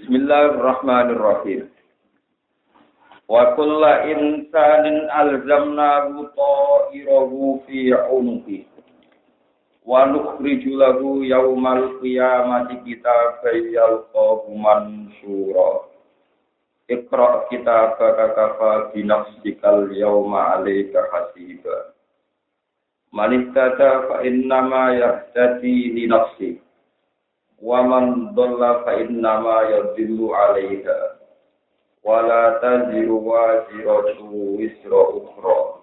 Bismillahirrahmanirrahim. Wa kullu insanin alzamnahu ta'irahu fi 'unuqi. Wa nukhriju lahu yaumal qiyamati kitaban yalqahu mansyura. Iqra' kitabaka kafa bi nafsikal yawma 'alaika hasiba. Man ihtada fa innama yahtadi li nafsihi. Wa man dhalla fa innama yadhillu 'alaiha wa la taziru waziratu wisra ukhra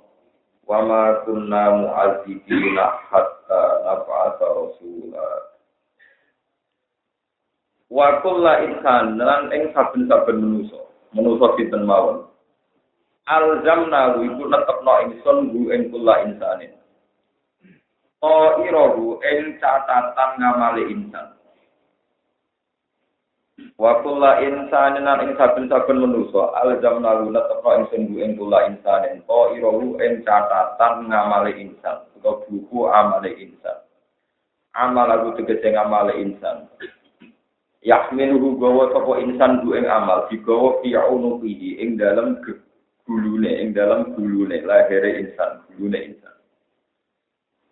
wa ma kunna mu'adzibina hatta nab'atha rasula wa kullu insan lan ing saben-saben manusa sinten mawon alzamna iku netepno ingsun bu ing kullu insanin irahu ing catatan ngamale insan. Wa kullu insanin ing saben-saben manusa alzamna netepno ingsun ing kullu insanin to irahu ing catatan ngamale insan utawa buku amale insan amal aku tegese ngamale insan yahmiluhu gawa sapa insan bu ing amal digawa fi unuqihi ing dalem gulune lahire insan gulune insan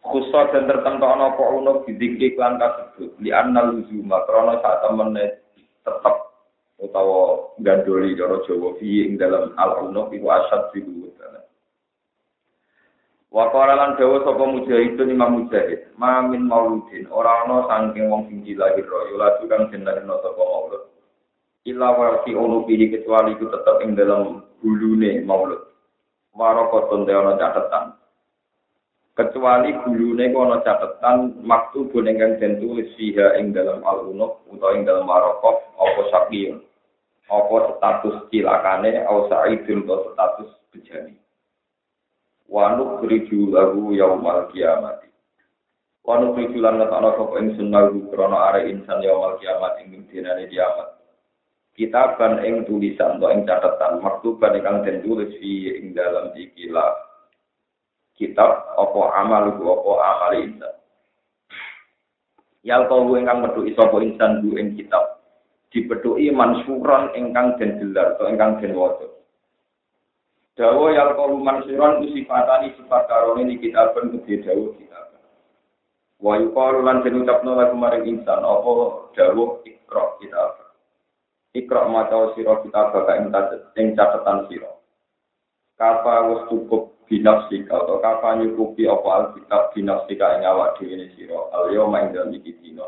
khusus dan tertentono apa unuq didikik lan kasebut li annal luzuma krana sak temene tetap utawa gandoli cara Jawa fi ing dalam al-unuq iku asad fiku kana. Wa qala lan dawa sapa mujahidun Imam Mujahid, ma min mauludin ora ana saking wong sing dilahir ya lalu kang jenenge sapa maulud. Illa wa fi unuqi kecuali iku tetep ing dalam gulune maulud. Warakotun ana catatan. Kecuali gulune ana catatan maktubun ingkang den tulis fiha ing dalam al-unuq utawa ing dalam maraqah apa sakiyun apa status cilakane au sa'idun atau status bejani wa nukhriju lahu yaumal qiyamati wa nukhriju lan ana sapa ing sunnahu krana are insan yaumal qiyamati ing dinane kiamat kitaban ing tulisan utawa ing catatan maktuban ingkang den tulis fi ing dalam ikilah kitab apa amal insan. Yal kau ingkang metuki sapa insan bu ing kitab dipetuki mansuran ingkang den gelar atau ingkang den waca. Dawa yal kau mansuran sifatani sifat karone ni kitaben kedhe dawuh kitab. Wa yuqalu lan den ucapno lagu maring insan apa dawuh ikra kitab. Ikra maca sira kitab baka ing catatan sira. Kafa wis cukup binafsika atau kapan nyukupi apa alkitab binafsika ing awak dhewe sira al-yauma ing dalem iki dina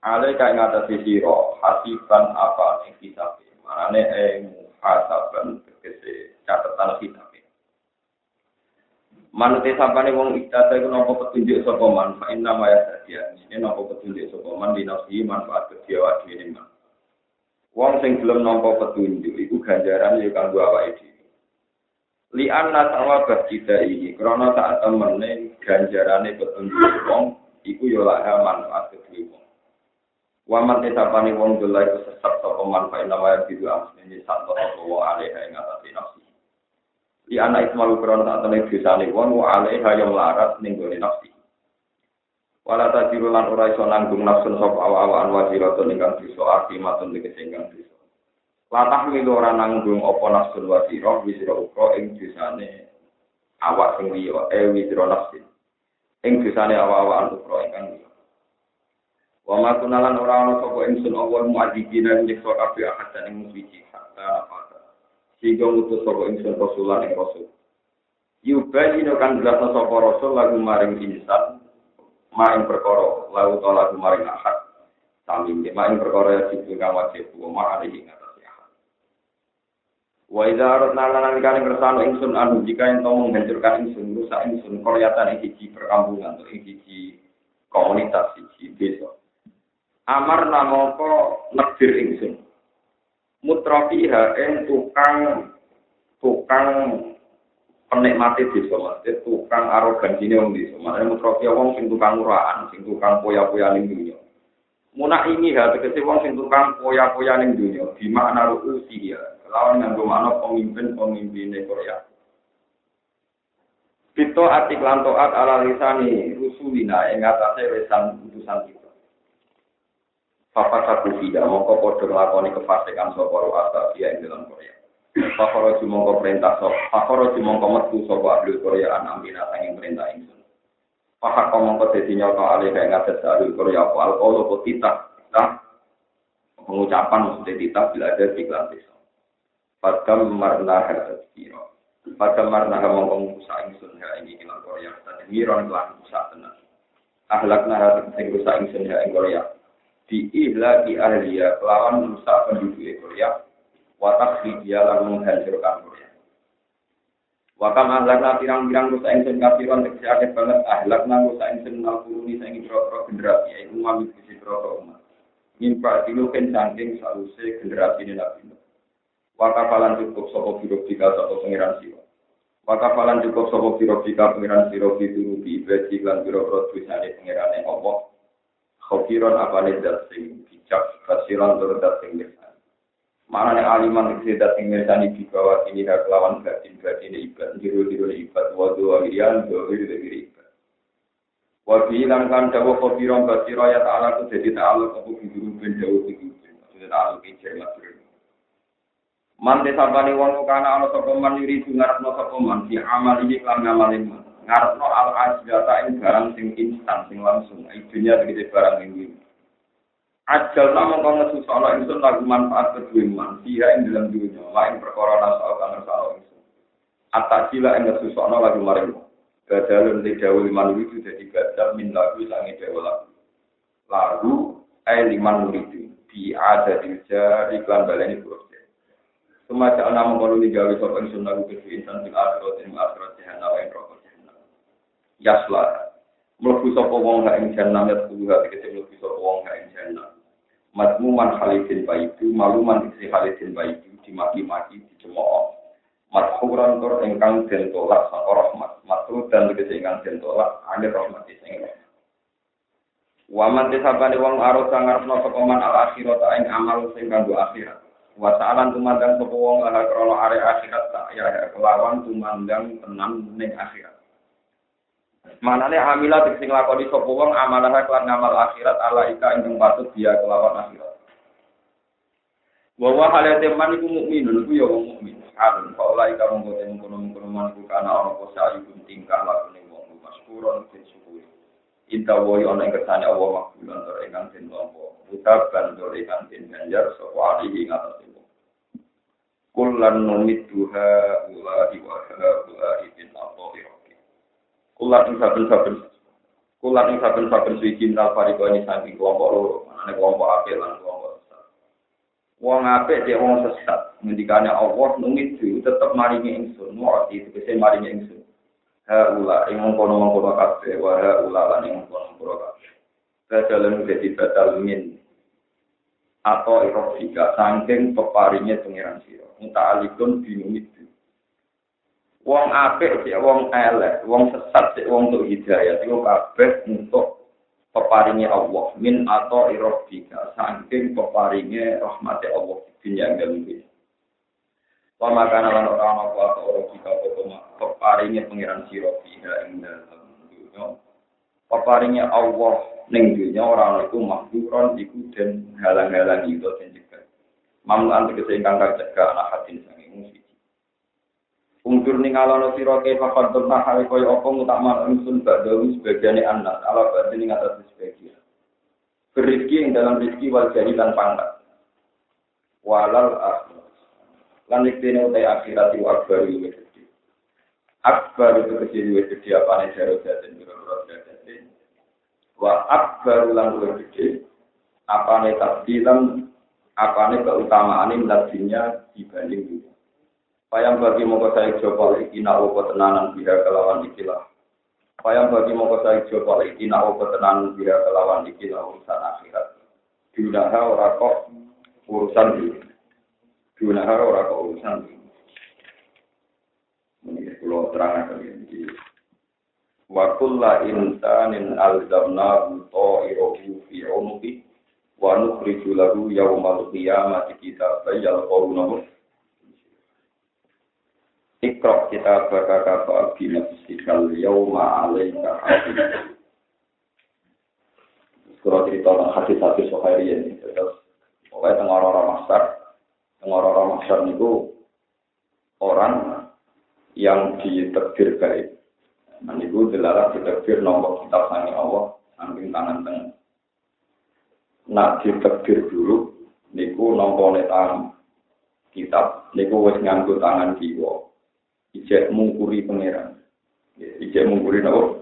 ale kae ngatasi sira hasiban apa ing kitab manane muhasaban tegese catatan kitab manute sampane wong iktata iku napa petunjuk sapa man fa inna ma yasadiya ini napa petunjuk sapa man dinafsi manfaat kedhe awak dhewe man wong sing gelem nampa petunjuk iku ganjaran ya kanggo awake dhewe li anna sawabah kita iki krana sak temene ganjarane petunjuk wong iku ya laha manfaat kedhe wong. Wa man tetapane wong dolai sesat sapa manfaat namanya bidu asline santo apa wa alaiha ing atase nafsi. Li anna ismalu krana sak temene dosane wong wa alaiha yang larat ning gone nafsi. Wala tajiru lan ora iso nanggung nafsun sapa awa-awan wajiratun ingkang dosa akimatun tegese ingkang dosa. Latah milu ora nanggung apa nafsul wasira wisira ukra ing dosane awak sing liya wisira nafsi ing dosane awak-awakan ukra ingkang liya wa ma kunalan ora ana sapa ingsun awal muadzibina nyiksa kabeh ahadan ing suci hatta apa sehingga ngutus sapa ingsun rasulan ing rasul yubayinu kan jelasna sapa rasul lagu maring insan ma ing perkara lalu ta lagu maring ahad sami ma ing perkara ya dipun wajib wa ma alihi wa idza aradna lan kan kersane ingsun anu jika ento menghancurkan ingsun rusak ingsun koryatan iki perkampungan atau iki komunitas iki desa amar namapa negdir ingsun mutrafiha ing tukang penikmati desa maksud tukang arogansine wong desa makane mutrafiha wong sing tukang murahan sing tukang poya-poya ning dunya munak ini ha tegese wong sing tukang poya-poya ning dunya di makna ru'usi ya lawan nganggo makna pemimpin-pemimpine Korea. Kita artiklan to'at ala lisani rusulina ing atase wesan utusan kita. Papa saku tidak mongko padha nglakoni kefasikan sapa ruasa dia ing dalam Korea. Pakoro mongko perintah sapa, pakoro mongko metu sapa ahli Korea anamina sanging perintah ingsun. Pakak mongko dadi nyoto alih kaya ngadat ahli Korea apa alqolo titah pengucapan maksudnya titah bila ada iklan desa. Padam marna hartira. Padam marna mongko musa ingsun ha ing iklan Korea tadi miron lan musa tenan. Akhlak nara sing rusak ingsun ha ing Korea. Diihlaki ahliya kelawan rusak penduduk Korea watak dia lalu menghancurkan Korea wakam ahlakna pirang-pirang rusak ingsun kafiron tegesi akeh banget ahlakna rusak ingsun nalkuruni saingi pro generasi yaitu umat isi pro umat mimpa diluken saking saluse generasi ini nabi wakafalan cukup sopo birobika sopo pengiran siwa wakafalan cukup sopo birobika pengiran siwa bidurubi ibadi lan birobro tuisane pengiran yang Allah khofiron apane dat sing bijak kasiran tur dat sing mirsa manane aliman sing dat sing mirsani di bawah ini kelawan batin ibad diru ibad wa doirian ibad wa bilan kan dawa khofiron basira ya ta'ala ku dadi ta'ala ku bidu ben dawa bidu maksud ta'ala ki cermat man desabani wong kana ana sapa man yuri ngarepno sapa man di amal iki lan ngamalin ngarepno al-ajlata ing barang sing instan sing langsung idunya tegese barang ing ajal namung kang susana ingsun lagu manfaat kedue man dia ing dalam dunya lain perkara nasal kang rasal ingsun atakila ing susana lagu maring gadalun te dawuh liman itu dadi gadal min lagu sange dawuh lagu liman murid di ada di iklan baleni proses semacam nama kalau digawe sapa ingsun lagu kedue insan sing akhirat jahanam ing rokok Yasla, mlebu sapa wong ha ing jahanam ya kudu hati kete mlebu sapa wong ha ing jahanam. Madmuman khalidin baitu, maluman isi khalidin baitu dimaki-maki dicemooh. Madhuran tur ingkang den tolak saka rahmat, matru dan tegese ingkang den tolak ane rahmat sing rahmat. Waman desabane wong arep ngarepno sapa man al akhirat ing amal sing kanggo akhirat. Wasaalan tumandang sapa wong ala krana are akhirat tak ya kelawan tumandang tenan ning akhirat. Manane amilah sing nglakoni sapa wong amalah kelan ngamal akhirat alaika ingkang patut dia kelawan akhirat. Wa wa halate man iku mukminun iku ya wong mukmin. Alun faulaika monggo mungkon man iku kana ana posa iku tingkah lakune wong maskuron sing syukur. Inta wa ana ing kersane Allah makbulan tur ingkang den tampa. Utab bandur ingkang den ganjar sapa alihi ngatas wong. Kullan numidduha ulahi wa ulahi bin Allah. Kulat ing saben suci minal fariko ini saking kelompok loro, manane kelompok apik lan kelompok sesat. Wong apik cek wong sesat, ngendikane Allah nungit itu tetep maringi ingsun, muati tegese maringi ingsun. Ha ula ing mongkon-mongkon kabeh, wa ha ula lan ing mongkon kabeh. Dalan dadi batal min atau irofika saking peparinge pengiran sira. Muta'alikun binumit. Wong apik sik wong elek, wong sesat sik wong untuk hidayah iku kabeh untuk peparinge Allah min atau irofika saking peparinge rahmate Allah dunya dalem iki. Wa makana lan ora ana apa irofika peparinge pangeran sira fiha ing dalem dunya. Peparinge Allah ning dunya ora ana iku mahduron iku den halang-halang itu den cegah. Mamlan tegese ingkang cegah ana hadin sange musik. Ungkur ningalono sira ke fakad dona hale koyo apa mutakman ingsun badhe sebagiane anak ala badhe ning atas sebagian. Rezeki ing dalam rezeki wal jadi lan pangkat. Walal akhir. Lan iktene utai akhirat wa akbar luwih gedhe. Akbar itu kecil luwih gedhe apane jaro daden biro-biro daden. Wa akbar lan luwih gedhe apane tabdilan apane keutamaane mladinya dibanding dunia. Payang bagi moko saya jopal ikina opo tenanan biha kelawan ikilah. Payang bagi moko saya jopal ikina opo tenanan biha kelawan ikilah urusan akhirat. Dunaha ora kok urusan dunia. Dunaha ora kok urusan dunia. Ini kalau terang ini. Wa kulla insanin alzamna ta'iruhu fi 'unuqi wa nukhriju lahu yaumal qiyamati kitaban yalqawnahu. Iqra kita berkata bina fisikal yauma alaika hasib. Kalau cerita tentang hadis-hadis Sohairi ini, terus pokoknya tengororo masyar itu orang yang ditakdir baik. Nah, itu dilarang ditakdir nombor kitab sangi Allah, samping tangan tengah. Nah, ditakdir dulu, niku nombor tangan kitab, niku wis nganggo tangan kiwa. Ijek mungkuri pangeran. Ijek mungkuri napa?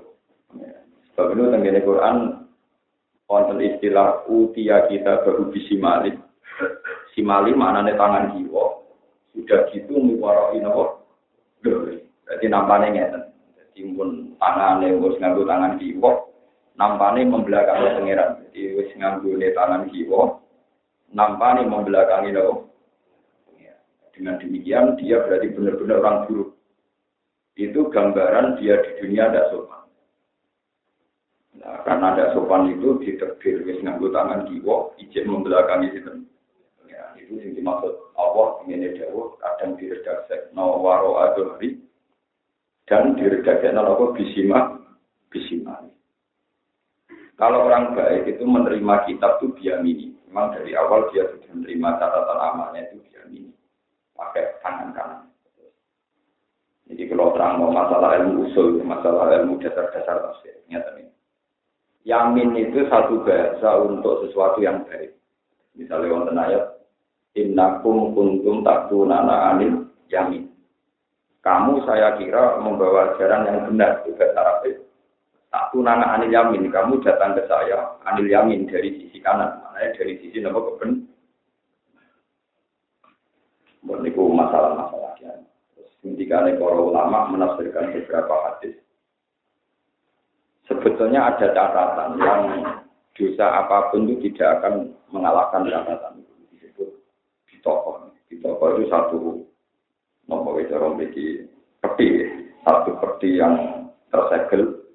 Sebab itu tengene Quran wonten istilah utia kita baru bisimali. Simali maknane tangan kiwa. Sudah gitu miwaroi napa? Jadi nampane ngeten. Jadi pun tangane wis nganggo tangan kiwa, nampane membelakangi pangeran. Jadi wis nganggo tangan kiwa, nampane membelakangi napa? Dengan demikian dia berarti benar-benar orang buruk. Itu gambaran dia di dunia tidak sopan. Nah, karena tidak sopan itu ditakdir wis nganggo tangan kiwa, ijek membelakangi itu. Ya, itu yang dimaksud Allah ingin dawuh kadang diredaksi no waro adori dan diredaksi no bisima. Kalau orang baik itu menerima kitab itu biamini. Memang dari awal dia sudah menerima catatan amalnya itu biamini. Pakai tangan kanan. Jadi kalau terang mau masalah ilmu usul, masalah ilmu dasar-dasar tafsir, nyata ini. Yamin itu satu bahasa untuk sesuatu yang baik. Misalnya wonten ayat innakum kuntum taktunana anil yamin. Kamu saya kira membawa ajaran yang benar juga Arab. Taktunana anil yamin, kamu datang ke saya anil yamin dari sisi kanan, maknanya dari sisi nama keben. Itu masalah-masalahnya. Terus ketika para ulama menafsirkan beberapa hadis, sebetulnya ada catatan yang dosa apapun itu tidak akan mengalahkan catatan itu disebut ditokon. Ditokon itu satu nomor itu memiliki peti, satu peti yang tersegel.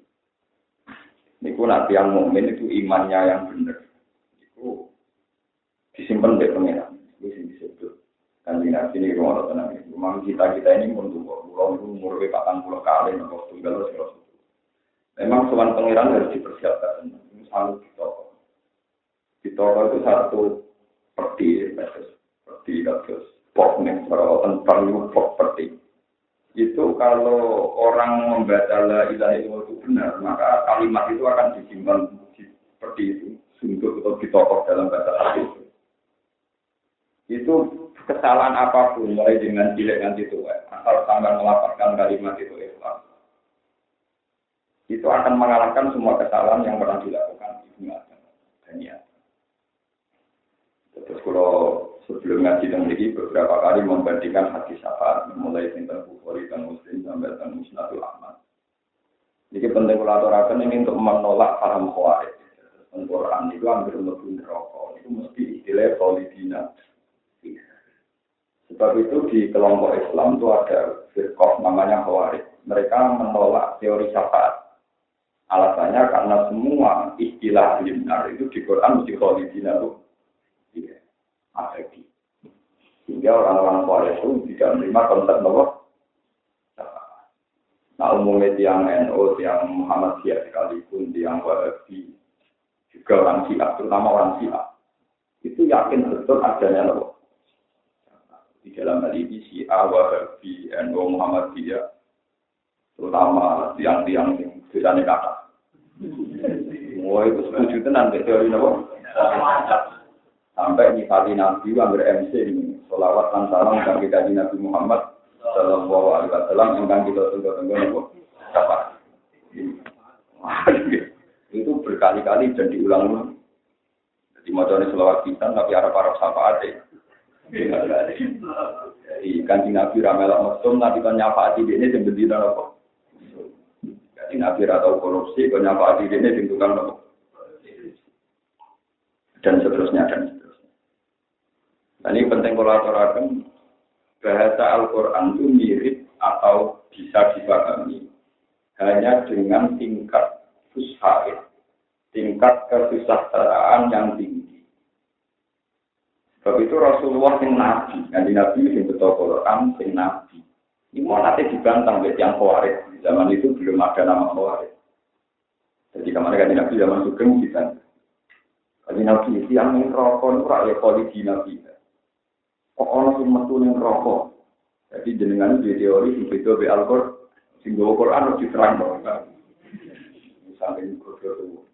Niku nanti yang mukmin itu imannya yang benar. Itu disimpan di pengiran. Itu disebut. Dan di sini rumah tenang. Memang kita ini untuk umur 40 kali nopo tunggal terus. Memang soal pengiran harus dipersiapkan. Ini selalu ditokon. Ditokon itu satu peti, terus pokoknya tentang peti. Itu kalau orang membaca la ilaha illallah itu benar, maka kalimat itu akan disimpan seperti itu, sungguh atau ditokok dalam bahasa Arab itu. Itu kesalahan apapun, mulai dengan cilik nanti tua, asal sampai melafalkan kalimat itu ikhlas, itu akan mengalahkan semua kesalahan yang pernah dilakukan Ibnu Adam dan ya. Terus kalau sebelum ngaji dan ini beberapa kali membandingkan hadis syafaat mulai tentang Bukhari dan Muslim sampai tentang Musnadul Ahmad. Jadi penting kolaborasi ini untuk menolak paham khawarij. Al-Quran itu hampir lebih neraka. Itu mesti istilah solidina. Sebab itu di kelompok Islam itu ada firqah namanya khawarij. Mereka menolak teori syafaat. Alasannya karena semua istilah benar itu di Quran mesti solidina itu. Abadi. Sehingga orang-orang Khawarij itu tidak menerima konsep Allah. Nah umumnya tiang NU, tiang Muhammadiyah sekalipun, tiang Wahabi, juga orang Syiah, terutama orang Syiah, itu yakin betul adanya Allah. Di dalam hal ini Syiah, Wahabi, NU, Muhammadiyah, terutama tiang-tiang yang biasanya kata. Semua itu setuju tenan teori Allah. Sampai nyipati Nabi yang ber-MC ini, sholawat dan salam yang kita di Nabi Muhammad sallallahu alaihi wasallam yang kita tunggu-tunggu dapat. Itu berkali-kali dan diulang-ulang. Jadi macamnya sholawat kita tapi Arab-Arab syafaat deh. Jadi kanjeng Nabi ramelak mesum nanti kan nyafaati ini yang berdina apa? Jadi Nabi atau korupsi kan nyafaati ini yang tukang apa? Dan seterusnya dan seterusnya. Nah, ini penting kolaborasi. Bahasa Al-Quran itu mirip atau bisa dipahami hanya dengan tingkat fushaid, tingkat kesejahteraan yang tinggi. Sebab itu Rasulullah yang Nabi, Nabi yang betul Quran yang Nabi. Ini mau nanti dibantang oleh yang Khawarij. Zaman itu belum ada nama Khawarij. Jadi kemarin kan Nabi zaman Sugeng kita. Jadi nabi yang rokok itu rakyat polisi nabi. Kok orang yang metu yang rokok. Jadi jenengan di teori sing beda be Al-Qur'an, sing go Quran harus diterang dong. Sampai itu.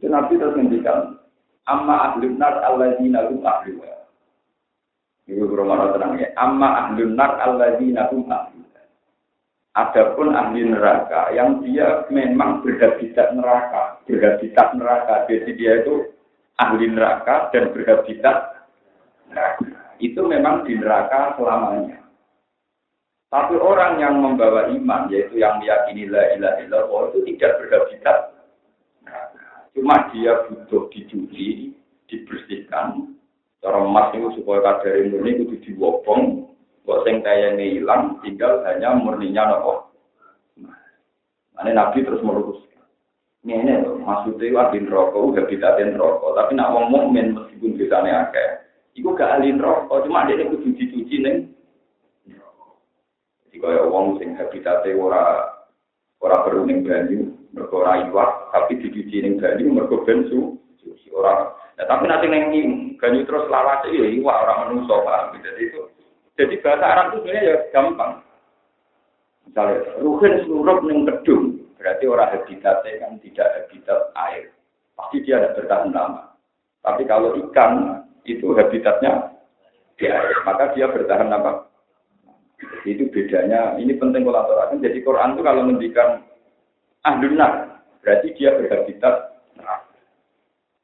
Dan nabi terus ngendikan, amma ahlun nar alladzina hum ahluha. Ibu berumah tenang ya. Amma ahlun nar alladzina hum ahluha. Adapun ahli neraka yang dia memang berhabitat neraka. Jadi dia itu ahli neraka dan berhabitat neraka. Itu memang di neraka selamanya. Tapi orang yang membawa iman, yaitu yang meyakini la ilaha illallah, itu tidak berhabitat neraka. Cuma dia butuh dicuci, dibersihkan. Cara emas itu supaya kadar murni itu diwobong. Kok sing kayane ilang, tinggal hanya murninya nopo. Nah, Nabi terus meluruskan. Ini maksudnya ahli neraka, habitatin neraka. Tapi nak wong mukmin meskipun dosane akeh, iku gak ahli neraka, cuma dia kudu dicuci ning. Jadi kaya wong sing habitate ora perlu ning banyu, mergo ora iwak, tapi dicuci ning banyu mergo ben suci ora. Nah, tapi nanti ning banyu terus lawas ya iwak ora menungso paham. Jadi bahasa Arab itu sebenarnya ya gampang. Misalnya, ruhin surup ning kedung, berarti orang habitatnya kan tidak habitat air. Pasti dia tidak bertahan lama. Tapi kalau ikan itu habitatnya di air, maka dia bertahan lama. Itu bedanya. Ini penting kolaborasi. Jadi Quran itu kalau mendikan ahlun nar, berarti dia berhabitat neraka.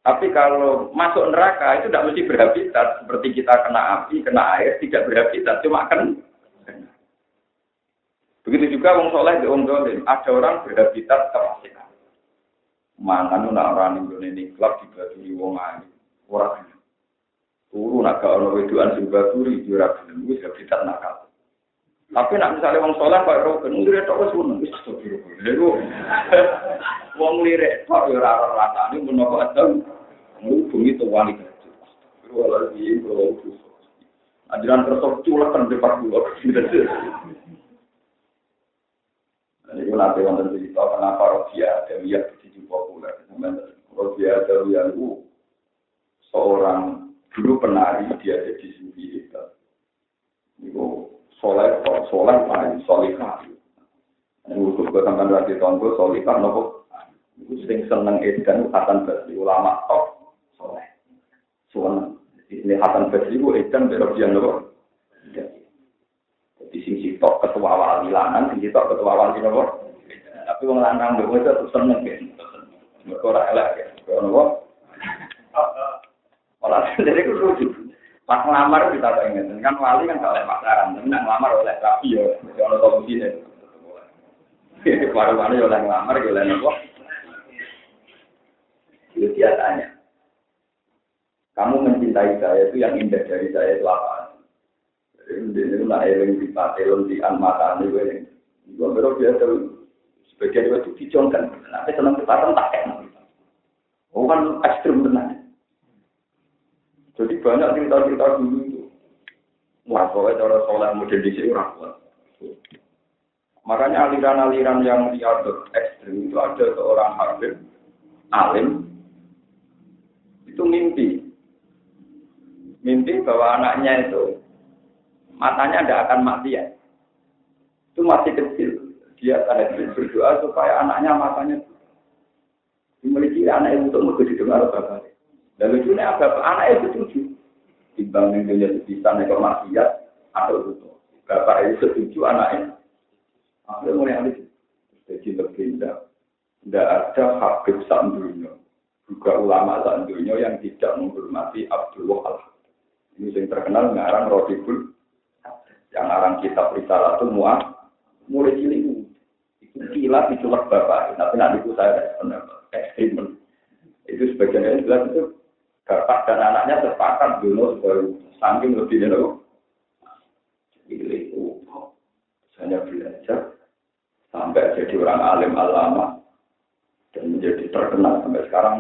Tapi kalau masuk neraka itu tidak mesti berhabitat. Seperti kita kena api, kena air, tidak berhabitat. Cuma kan. Begitu juga wong soleh di wong dolim. Ada orang berhabitat kefasikan. Mangan nak orang Indonesia klub dibagi wong ayu. Orang turun agak orang wedoan sing baturi ora gelem wis habitat nakal. Tapi nak misalnya wong soleh kok ora ngira tok wis ngono wis astagfirullah. Wong lirik tok ya ora rasane menapa adem. Ngubungi to wali kecil. Wala iki kok ajaran terus culekan di depan kula. Ini nanti wonten cerita kenapa Rodia Adawiyah begitu populer. Rodia Adawiyah itu seorang dulu penari, dia jadi sufi hebat. Itu soleh paling solihah. Ini usul ke sampai lagi tonton solihah nopo. Itu sing seneng edan Hasan Basri ulama top soleh. Soalnya ini Hasan Basri itu edan Rodia nopo. Di sini tok ketua wali lanang, sini tok ketua wali nopo. Tapi wong lanang mbok itu terus seneng kan. Mergo ora elek kan. Nopo? Ora sendiri ku lucu. Pas ngelamar kita tak ingat kan wali kan gak oleh pacaran, tapi nak ngelamar oleh rapi yo. Ono komisi. Baru-baru oleh ngelamar yo oleh nopo. Itu dia tanya. Kamu mencintai saya itu yang indah dari saya itu apa? Ini nak eling di patelon di anmatane ini. Gua baru biasa sebagian itu dijongkan. Nanti senang kesempatan tak enak. Oh kan ekstrim benar. Jadi banyak cerita-cerita dulu itu. Wah, soalnya cara soleh model di sini orang kuat. Makanya aliran-aliran yang diatur ekstrim itu ada seorang hakim, alim, itu mimpi bahwa anaknya itu matanya tidak akan mati ya. Itu masih kecil. Dia tanda berdoa supaya anaknya matanya dimiliki anak itu untuk menjadi dengar bapaknya. Dan lucunya anak itu setuju. Dibanding dia bisa nekor maksiat atau itu. Bapak itu setuju anaknya. Akhirnya mulai alih. Jadi legenda. Tidak ada habib sandunya. Juga ulama sandunya yang tidak menghormati Abdullah Al-Hakim. Ini yang terkenal ngarang Rodibul. Yang ngarang kitab Risalah itu mulai cilik. Itu kilat diculak bapak. Tapi nanti itu saya ekstrim. Itu sebagian dari jelas itu bapak dan anaknya terpakat dulu sebaru saking lebih dulu. Jadi itu hanya belajar sampai jadi orang alim alama dan menjadi terkenal sampai sekarang.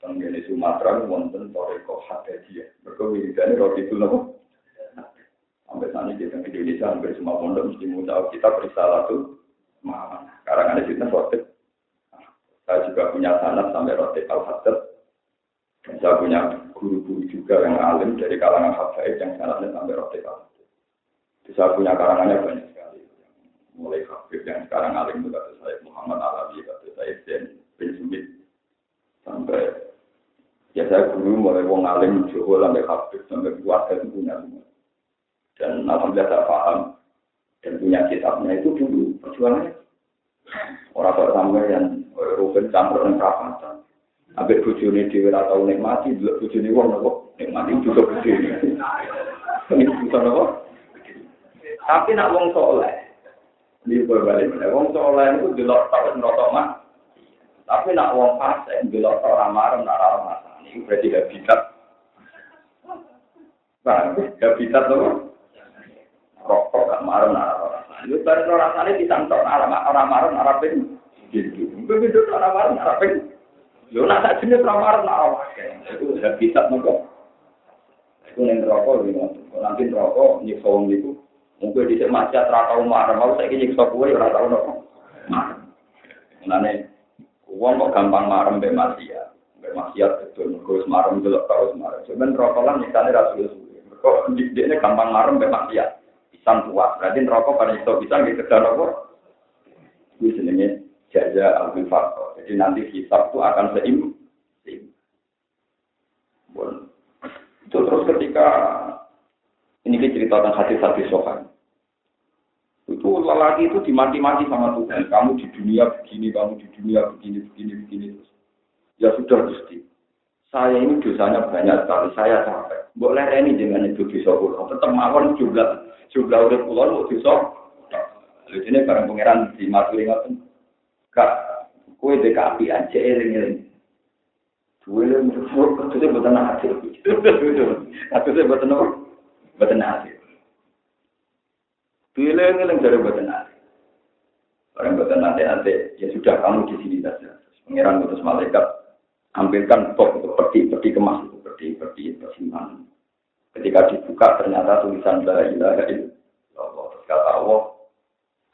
Tenggene Sumatera wonten toriko Hadadiyah. Mergo wiridane roti itu nopo. Sampai saat ini di Indonesia hampir semua pondok mesti muncul kita Risalah itu mana. Sekarang ada kita roti. Saya juga punya sanad sampai roti Al-Haddad. Saya punya guru-guru juga yang alim dari kalangan habaib yang sangatnya sampai rotika. Saya punya karangannya banyak sekali. Mulai habib yang sekarang alim itu kata saya Muhammad Alawi, kata saya bin Sumit. Sampai ya saya guru mulai wong alim Jawa sampai habib sampai keluarga itu punya semua. Dan alhamdulillah saya paham dan punya kitabnya itu dulu perjuangannya. Orang tua sampai yang Ruben campur dengan perapatan. Ambil bujuni di wilayah tahun nikmati, dulu bujuni wong nopo nikmati juga bujuni. Ini bisa nopo. Tapi nak wong soleh, ini berbalik. Wong soleh itu delok tahun rotok mah. Tapi nak wong fasik delok orang marah nak orang masalah. Ini berarti habitat. Nah, habitat nopo. Rokok gak marah nak orang. Itu dari orang sana disangkut orang marah Arabin gitu. Begitu orang marah Arabin. Lo nak tak jenis orang marah Arab. Itu habitat nopo. Itu yang rokok gitu. Nanti rokok nyiksa itu. Mungkin di maksiat rakau marah, mau saya nyiksa kue ora tau nopo. Nane uang kok gampang marah mbek maksiat betul. Terus marah delok terus marah. Sebenarnya rokok lan nyikane rasul. Kok dikne gampang marah mbek maksiat. Pisang tua. Berarti rokok pada nyiksa pisang di kedal rokok. Itu jenenge jaza al-faqr. Jadi nanti hisab itu akan seimbang. Itu terus ketika ini cerita tentang hadis-hadis sokan. Itu lelaki itu dimati-mati sama Tuhan. Kamu di dunia begini, kamu di dunia begini. Ya sudah Gusti. Saya ini dosanya banyak sekali. Saya capek. Boleh ini dengan itu dosa kula. Tetap mawon jumlah urip kula mau dosa. Lha dene bareng pangeran di maturi ngoten. Kak, kowe dek api aja eling-eling. Duwe mung terus boten ati. Terus boten ati. Bilang-bilang dari badan hati. Orang badan hati, ya sudah kamu di sini saja. Pengiran utus malaikat, ambilkan box untuk peti kemas itu, peti simpan. Ketika dibuka ternyata tulisan la ilaha illallah. Kata Allah,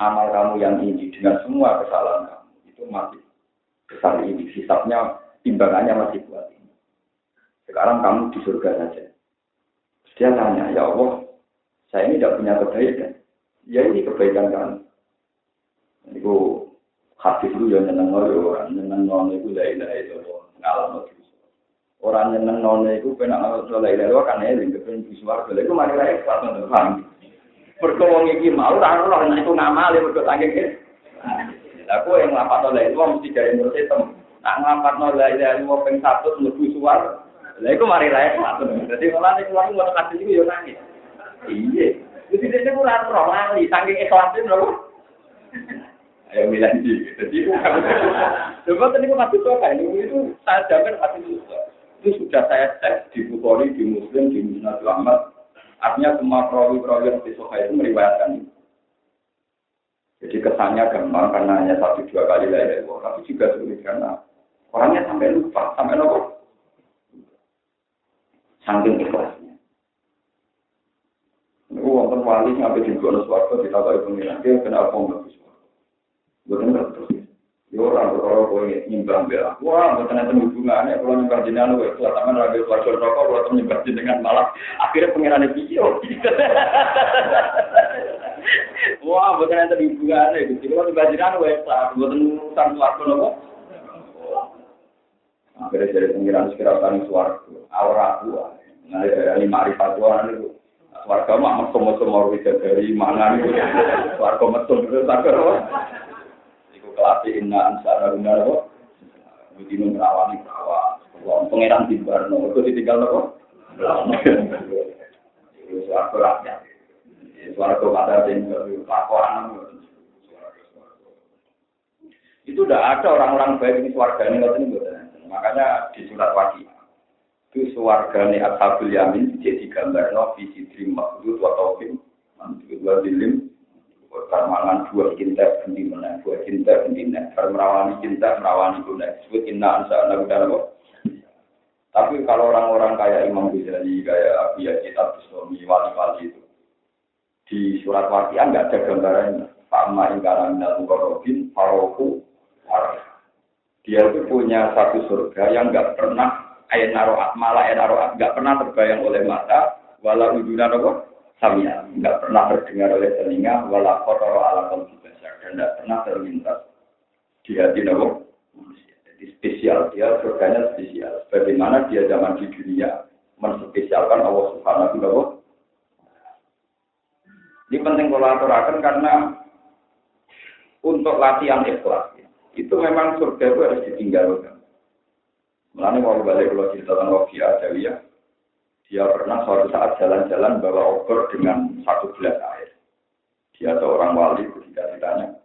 amal kamu yang ini dengan semua kesalahan kamu itu masih besar ini. Hisabnya, timbangannya masih kuat ini. Sekarang kamu di surga saja. Dia tanya, ya Allah, saya ini tidak punya kebaikan. Ya ini kebaikan kan. Itu hadis itu yang nyeneng orang nyeneng itu la ilaha illallah ngalam itu. Orang nyeneng itu penak la ilaha illallah kan eling kepen visual itu mari ra ikhlas tenan. Mergo wong iki mau ora ora nek iku ngamale mergo saking. Lah kowe yang nglapat la ilaha mesti jare menurut sistem. Nak nglapat la ilaha illallah ping 100 mlebu suwar. Lah iku mari ra ikhlas. Dadi malah nek wong ngono hadis iku yo nangis. Iya. Jadi dia kurang roh lali, saking ikhlasin loh. Ayo bilang jadi coba tadi masih suka itu saya jamin masih suka. Itu sudah saya cek di Bukhari, di Muslim, di Musnad Ahmad. Artinya semua perawi-perawi yang disuka itu meriwayatkan. Jadi kesannya gampang karena hanya 1-2 kali lah, tapi juga sulit karena orangnya sampai lupa, sampai lupa. Saking ikhlasnya. Wonten wali sampai di kono swarga ditakoki pengiran dia kenapa mlebu swarga. Boten terus. Yo ora ora kowe nyembah bela. Wah, boten enten hubungane kalau nyembah jenengan kowe kelas sampean ra gelem swarga rokok kalau nyembah jenengan malah akhirnya pengirane piye. Wah, boten enten hubungane iki. Kalau nyembah jenengan kowe kelas boten urusan swarga napa. Akhirnya dari pengiran sekira tani swarga. Aura kuwi. Nah, dari ma'rifat itu warga mak mesum-mesum dari mana nih? Warga mesum itu sakar apa? Iku kelas inna ansara benar apa? Begini merawani perawan. Pengiran di Barno itu ditinggal apa? Itu warga rakyat. Warga pada tinggal lakoran. Itu udah ada orang-orang baik di warga ini makanya di surat Waqiah. Itu suargane Ashabul Yamin jadi gambar no visi dream maksud wa taufim mantul wa dilim permangan dua cinta bendi menang dua cinta bendi menang merawani cinta merawani guna disebut inna ansa'na budara. Tapi kalau orang-orang kayak Imam Ghazali kayak Abi Yazid Al-Bustami wali-wali itu di surat Waqiah enggak ada gambarannya sama ingkaran dan mukarrabin faroku dia itu punya satu surga yang enggak pernah ayat naroat malah ayat naroat nggak pernah terbayang oleh mata walau uduna apa samia nggak pernah terdengar oleh telinga walau kotoro ala qalbi bashar dan nggak pernah terlintas di hati manusia. Jadi spesial dia surganya spesial. Bagaimana dia zaman di dunia menspesialkan Allah Subhanahu wa taala. Ini penting kalau aturakan karena untuk latihan ikhlas itu memang surga itu harus ditinggalkan. Mulanya mau balik kalau cerita tentang Robi Adawiyah, dia pernah suatu saat jalan-jalan bawa obor dengan satu gelas air. Dia seorang wali ketika ditanya,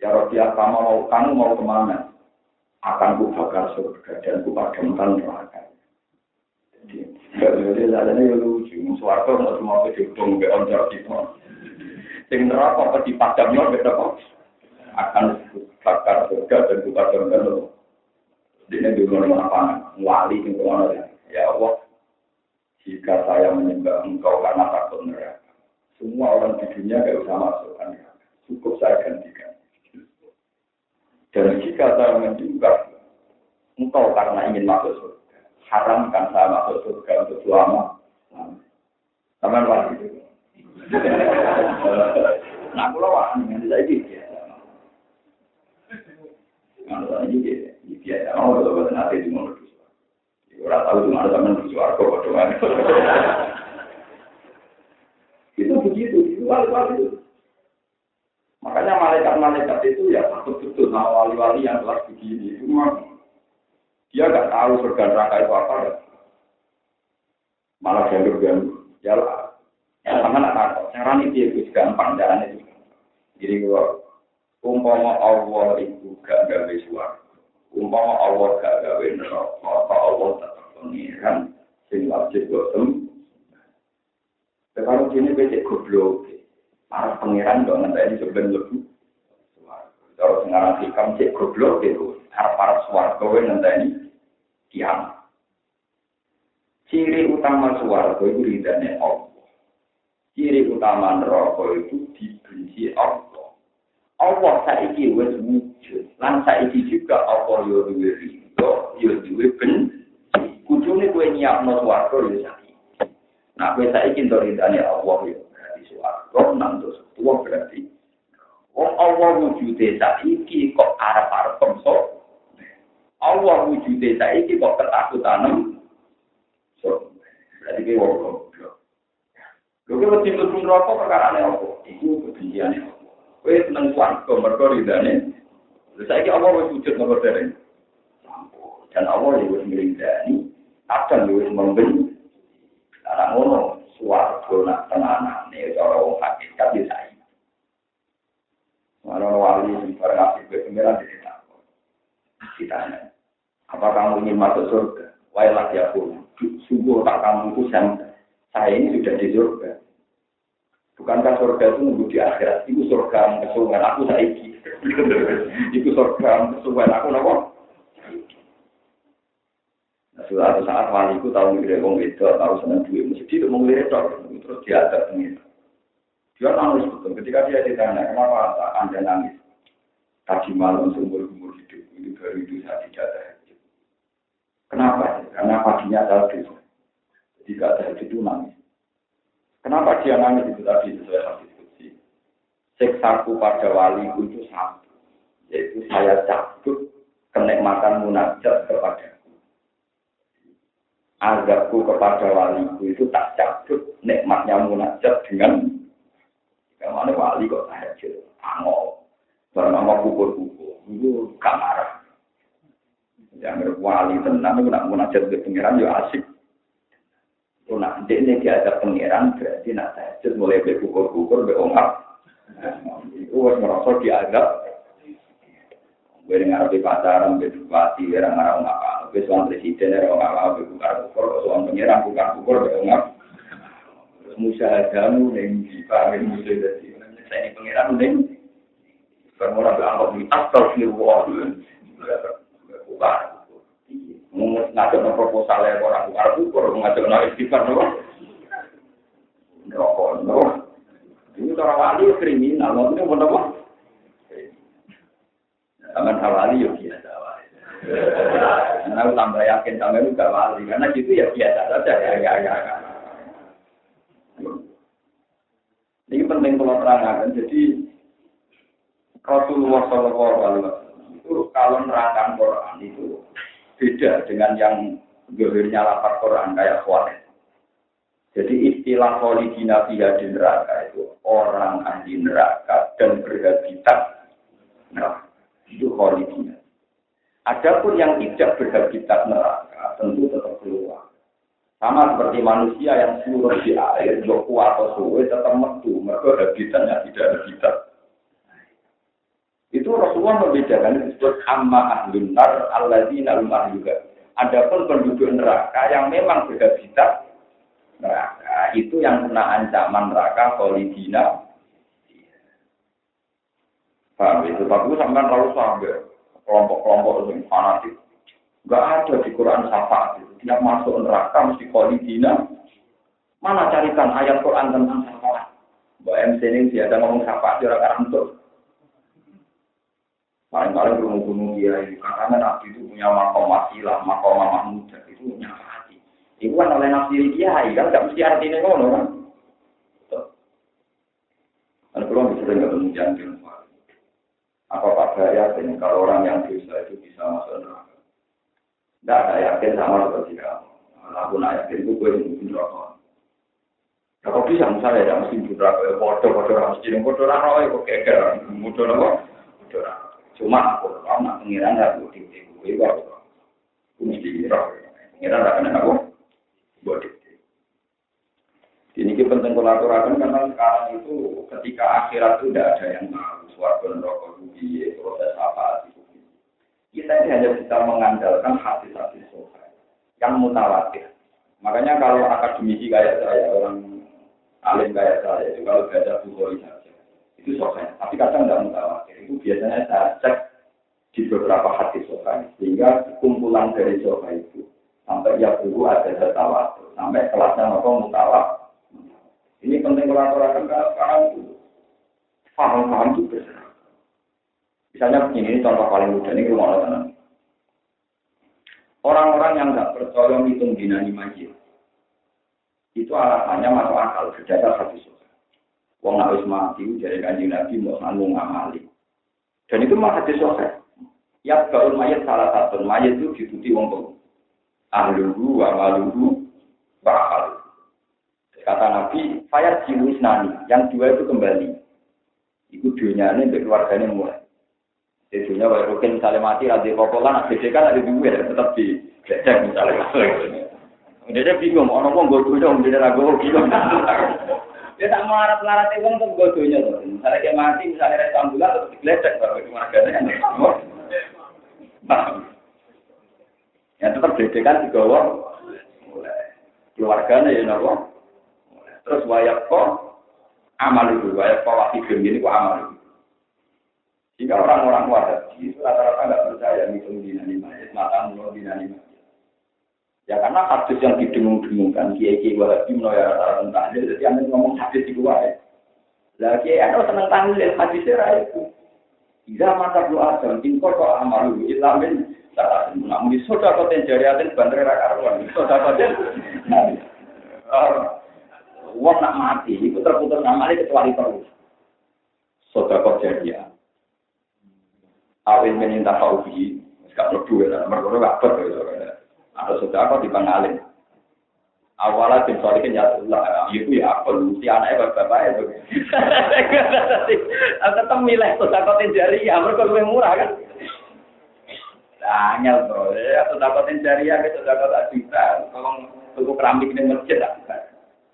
ya Robi kamu mau kemana? Akan ku bakar surga dan ku padamkan neraka. Jadi nggak boleh jalannya lucu. Suwarto mau cuma berhubung ke oncar kita. Sing neraka apa dipadamnya beda kok. Akan bakar surga dan ku padamkan neraka. Dia di mana wali yang kemana ya Allah, jika saya menyembah engkau karena takut neraka, semua orang di dunia tidak usah masuk neraka, cukup saya gantikan. Dan jika saya menyembah engkau karena ingin masuk surga, haramkan saya masuk surga untuk selama. Taman wali itu. Nah, kalau wali yang lagi dia, kalau lagi biasa, kalau betul nanti di mana tu, orang tahu di mana zaman di suarco betul kan? Itu begitu, itu wali-wali itu. Makanya malaikat-malaikat itu ya betul-betul sama wali-wali yang telah begini. Itu dia nggak tahu surga neraka itu apa ya. Malah ganggu-ganggu. Ya lah, sama nak tahu. Caranya dia itu gampang caranya itu. Jadi kalau umpama Allah itu gak gawe suarco. Umpama Allah gak gawe neraka, maka Allah tetap pengiran sing wajib boten. Kalau kene becek goblok, para pengiran kok ngenteni sampeyan lebu. Kalau sekarang hikam cek goblok itu, para swarga kowe ngenteni kiamat. Ciri utama swarga itu ridane Allah. Ciri utama neraka itu dibenci Allah. Allah saiki wis wujud, lan saiki juga Allah yo duwe ridho, yo duwe benci. Kudune kowe nyiapno swarga yo saiki. Nah, kowe saiki ridane Allah yo berarti swarga, nang dosa tuwa berarti. Wong Allah wujude saiki kok arep-arep pemso. Allah wujude saiki kok ketakutan. So, berarti kowe wong goblok. Lha kok mesti neraka perkarane apa? Iku kebenciane Allah. Kowe seneng swarga mergo ridane. Saiki Allah wis wujud nomor dereng. Dan Allah wis ngridani, kadang wis membenci. Ana ngono swarga nak tenanane cara wong hakikat ya saiki. Ana wali sing perkasa pengiran ditakon. Ditanya, apa kamu ingin masuk surga? Wailah ya pun. Sungguh tak kamu itu saya ini sudah di surga. Bukankah surga itu nunggu di akhirat? Itu surga kesuwen aku saiki. Itu surga kesuwen aku napa? Nah, suatu saat waliku tahu ngire wong wedok, tahu seneng duit, mesti itu ngire tok, terus diadab ngene. Dia nangis betul ketika dia ditanya, kenapa Anda nangis? Tadi malam seumur-umur hidup itu baru itu saya tidak tahajud. Kenapa? Karena paginya saya dosa. Jadi tidak tahajud itu nangis. Kenapa dia nangis itu tadi sesuai hadis qudsi. Siksaku pada waliku itu satu, yaitu saya cabut kenikmatan munajat kepadaku. Azabku kepada waliku itu tak cabut nikmatnya munajat dengan mana wali kok tahajud, angol, bernama pukul-pukul, itu gak marah. Yang wali tenang itu nak munajat ke pengiran juga asik. Nah, ini dia ada pengiran berarti nak tahajud mulai berkukur-kukur berongkap. Itu harus merasa diadab. Gue dengar di pacaran, berdukati, orang-orang apa, besuan presiden, orang-orang berkukur-kukur, besuan pengiran bukan-kukur berongkap. Musyahadamu yang dipanggil musuh dari saya ini pengiran neng. Orang berangkat di astagfirullah, bukan. Ngajak no proposal ya orang bukan ngajak no istighfar no. Rokok no. Ini orang wali kriminal, maksudnya mau apa? Taman wali yo biasa wae. Nah, tambah yakin sampai juga wali karena gitu ya biasa saja ya. Ini penting kalau terangkan. Jadi Rasulullah Shallallahu Alaihi Wasallam itu kalau nerangkan Quran itu beda dengan yang zahirnya lafaz Quran kayak khawatir. Jadi istilah kholidina fiha di neraka itu orang ahli neraka dan berhabitat neraka itu kholidina. Adapun yang tidak berhabitat neraka tentu tetap keluar. Sama seperti manusia yang surut di air, joku atau suwe tetap metu, mereka habitatnya tidak habitat. Itu Rasulullah membedakan disebut amma ahlun nar alladzina hum ahluha. Adapun penduduk neraka yang memang berhabitat neraka, itu yang kena ancaman neraka kholidina. Paham itu? Tapi sampai terlalu sampai kelompok-kelompok yang fanatik. Enggak ada di Quran syafaat itu. Tiap masuk neraka mesti kholidina. Mana carikan ayat Quran tentang syafaat? Mbak MC ini dia ada ngomong syafaat di orang untuk. Paling-paling gunung-gunung dia ini. Karena Nabi itu punya makom wasilah, makom mahmudah. Itu syafaat. Itu kan oleh Nabi Kiai kan enggak mesti artinya ngono kan. Kalau belum bisa enggak menjangkau. Apa pada yakin kalau orang yang dosa itu bisa masuk neraka? Tidak ada yakin sama seperti kamu. Aku nak yakin itu gue mungkin rokok. Kalau bisa misalnya ada mesin neraka, bodoh mesti bodoh rokok itu keker, bodoh rokok, bodoh rokok. Cuma aku kalau nak pengiran aku di gue baru, aku mesti rokok. Pengiran akan aku bodoh. Ini penting kolaborasi karena sekarang itu ketika akhirat itu tidak ada yang tahu suatu neraka rugi proses apa itu. Kita ini hanya bisa mengandalkan hadis-hadis sahih yang mutawatir. Makanya kalau akademisi kayak saya, orang alim kayak saya itu kalau baca Bukhari saja itu sahih. Tapi kadang tidak mutawatir. Itu biasanya saya cek di beberapa hadis sahih sehingga kumpulan dari sahih itu sampai ya dulu ada tawatur sampai kelasnya apa mutawatir. Ini penting kolaborasi karena sekarang itu paham-paham itu besar. Misalnya begini, contoh paling mudah ini rumah orang. Orang-orang yang nggak percaya hitung dinani majid, itu alasannya masuk akal berdasar hadis. Wong harus mati dari kanjeng Nabi mau sanggung ngamali. Dan itu mah hadis sahih. Ya kalau mayat salah satu mayat itu diikuti wong tuh. Ahluhu wa maluhu bakal. Kata Nabi, fayat jiwis nani, yang dua itu kembali. Itu dunia ini untuk keluarganya mulai. Di dunia, kalau mungkin misalnya mati, ada popolan, bedekan ada dua, tetap di bedek misalnya. Dia bingung, orang-orang godoh dong, dia ragu, bingung. Dia tak mau larat-larat uang untuk godohnya. Misalnya dia mati, misalnya rasa ambulan, tetap digledek, kalau itu keluarganya. Ya tetap bedekan di bawah. Keluarganya ya nabi. Terus wayak kok amal itu, wayak kok wakil ini kok amal itu. Jika orang-orang Wahabi itu rata-rata nggak percaya hitung dinani majid, mata mulut dinani majid. Ya karena hadis yang didengung-dengungkan kiai-kiai Wahabi menolong rata-rata tahlil, jadi anda ngomong hadis di luar. Lah kiai anda senang tahlil hadisnya itu. Jika mata doa dan tingkor kok amal itu, Islamin saat namun di soda koten jariatin bandar karuan, soda koten. Uang nak mati, itu terputus amalnya kecuali terus. Sodako jadiah. Awin meninta kaubi, sekarang berdua, mereka rapat. Ada sodako di Bangalin. Awalnya tim solikin jatuhlah, itu ya apa? Si anaknya bapak-bapak itu. Tetap milih sodako jariah, mereka lebih murah kan? Angel bro, sodako jariah, sodako tak juta. Tolong tunggu keramik di masjid tak.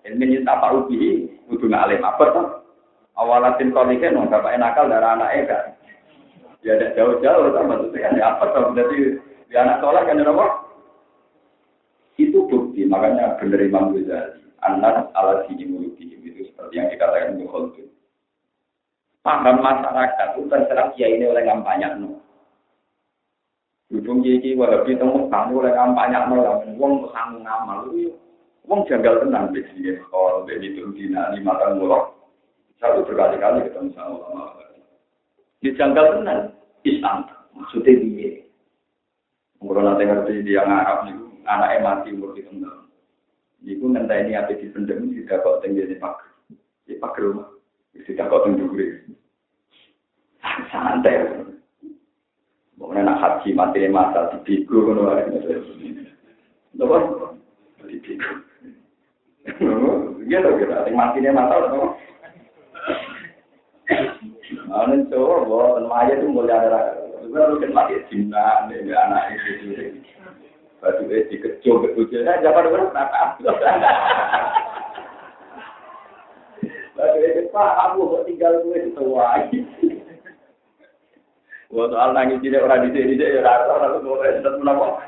Ini nyata Pak Ubi, udah ngalim apa tuh? Awalan tim kolikan, bapak nakal darah anak kan? Ya ada jauh-jauh, sama maksudnya apa tuh? Jadi di anak sholat kan apa? Itu bukti, makanya benar Imam Ghazali. Anak ala sini muluki itu seperti yang dikatakan Bukhari. Paham masyarakat itu terserah kiai ini oleh kampanye no. Ujung kiai Wahabi temu kamu oleh kampanye no, wong sanggup ngamal itu. Wong janggal tenang begini, kalau begitu dina 5 tahun mulok, satu berkali-kali ketemu sama ulama. Di janggal tenang, Islam maksudnya dia. Kalau nanti ngerti dia ngarap nih, anaknya mati umur 7 tahun. Iku ngenteni ate dipendem tidak kok tenggene pager. Di pager rumah. Tidak kok tenggure. Santai. Mungkin nak haji mati masa dibiku ngono wae. Lho, dibiku. Iya lho kira matine mata lho. Ane coba mayat itu mulai ada. Sebenarnya kan mati cinta nih anak itu. Batu es dikecoh betulnya jangan berapa. Batu es Pak, aku mau tinggal gue di tua. Wah soal nangis tidak orang di sini ya rata lalu mau tetap menapa.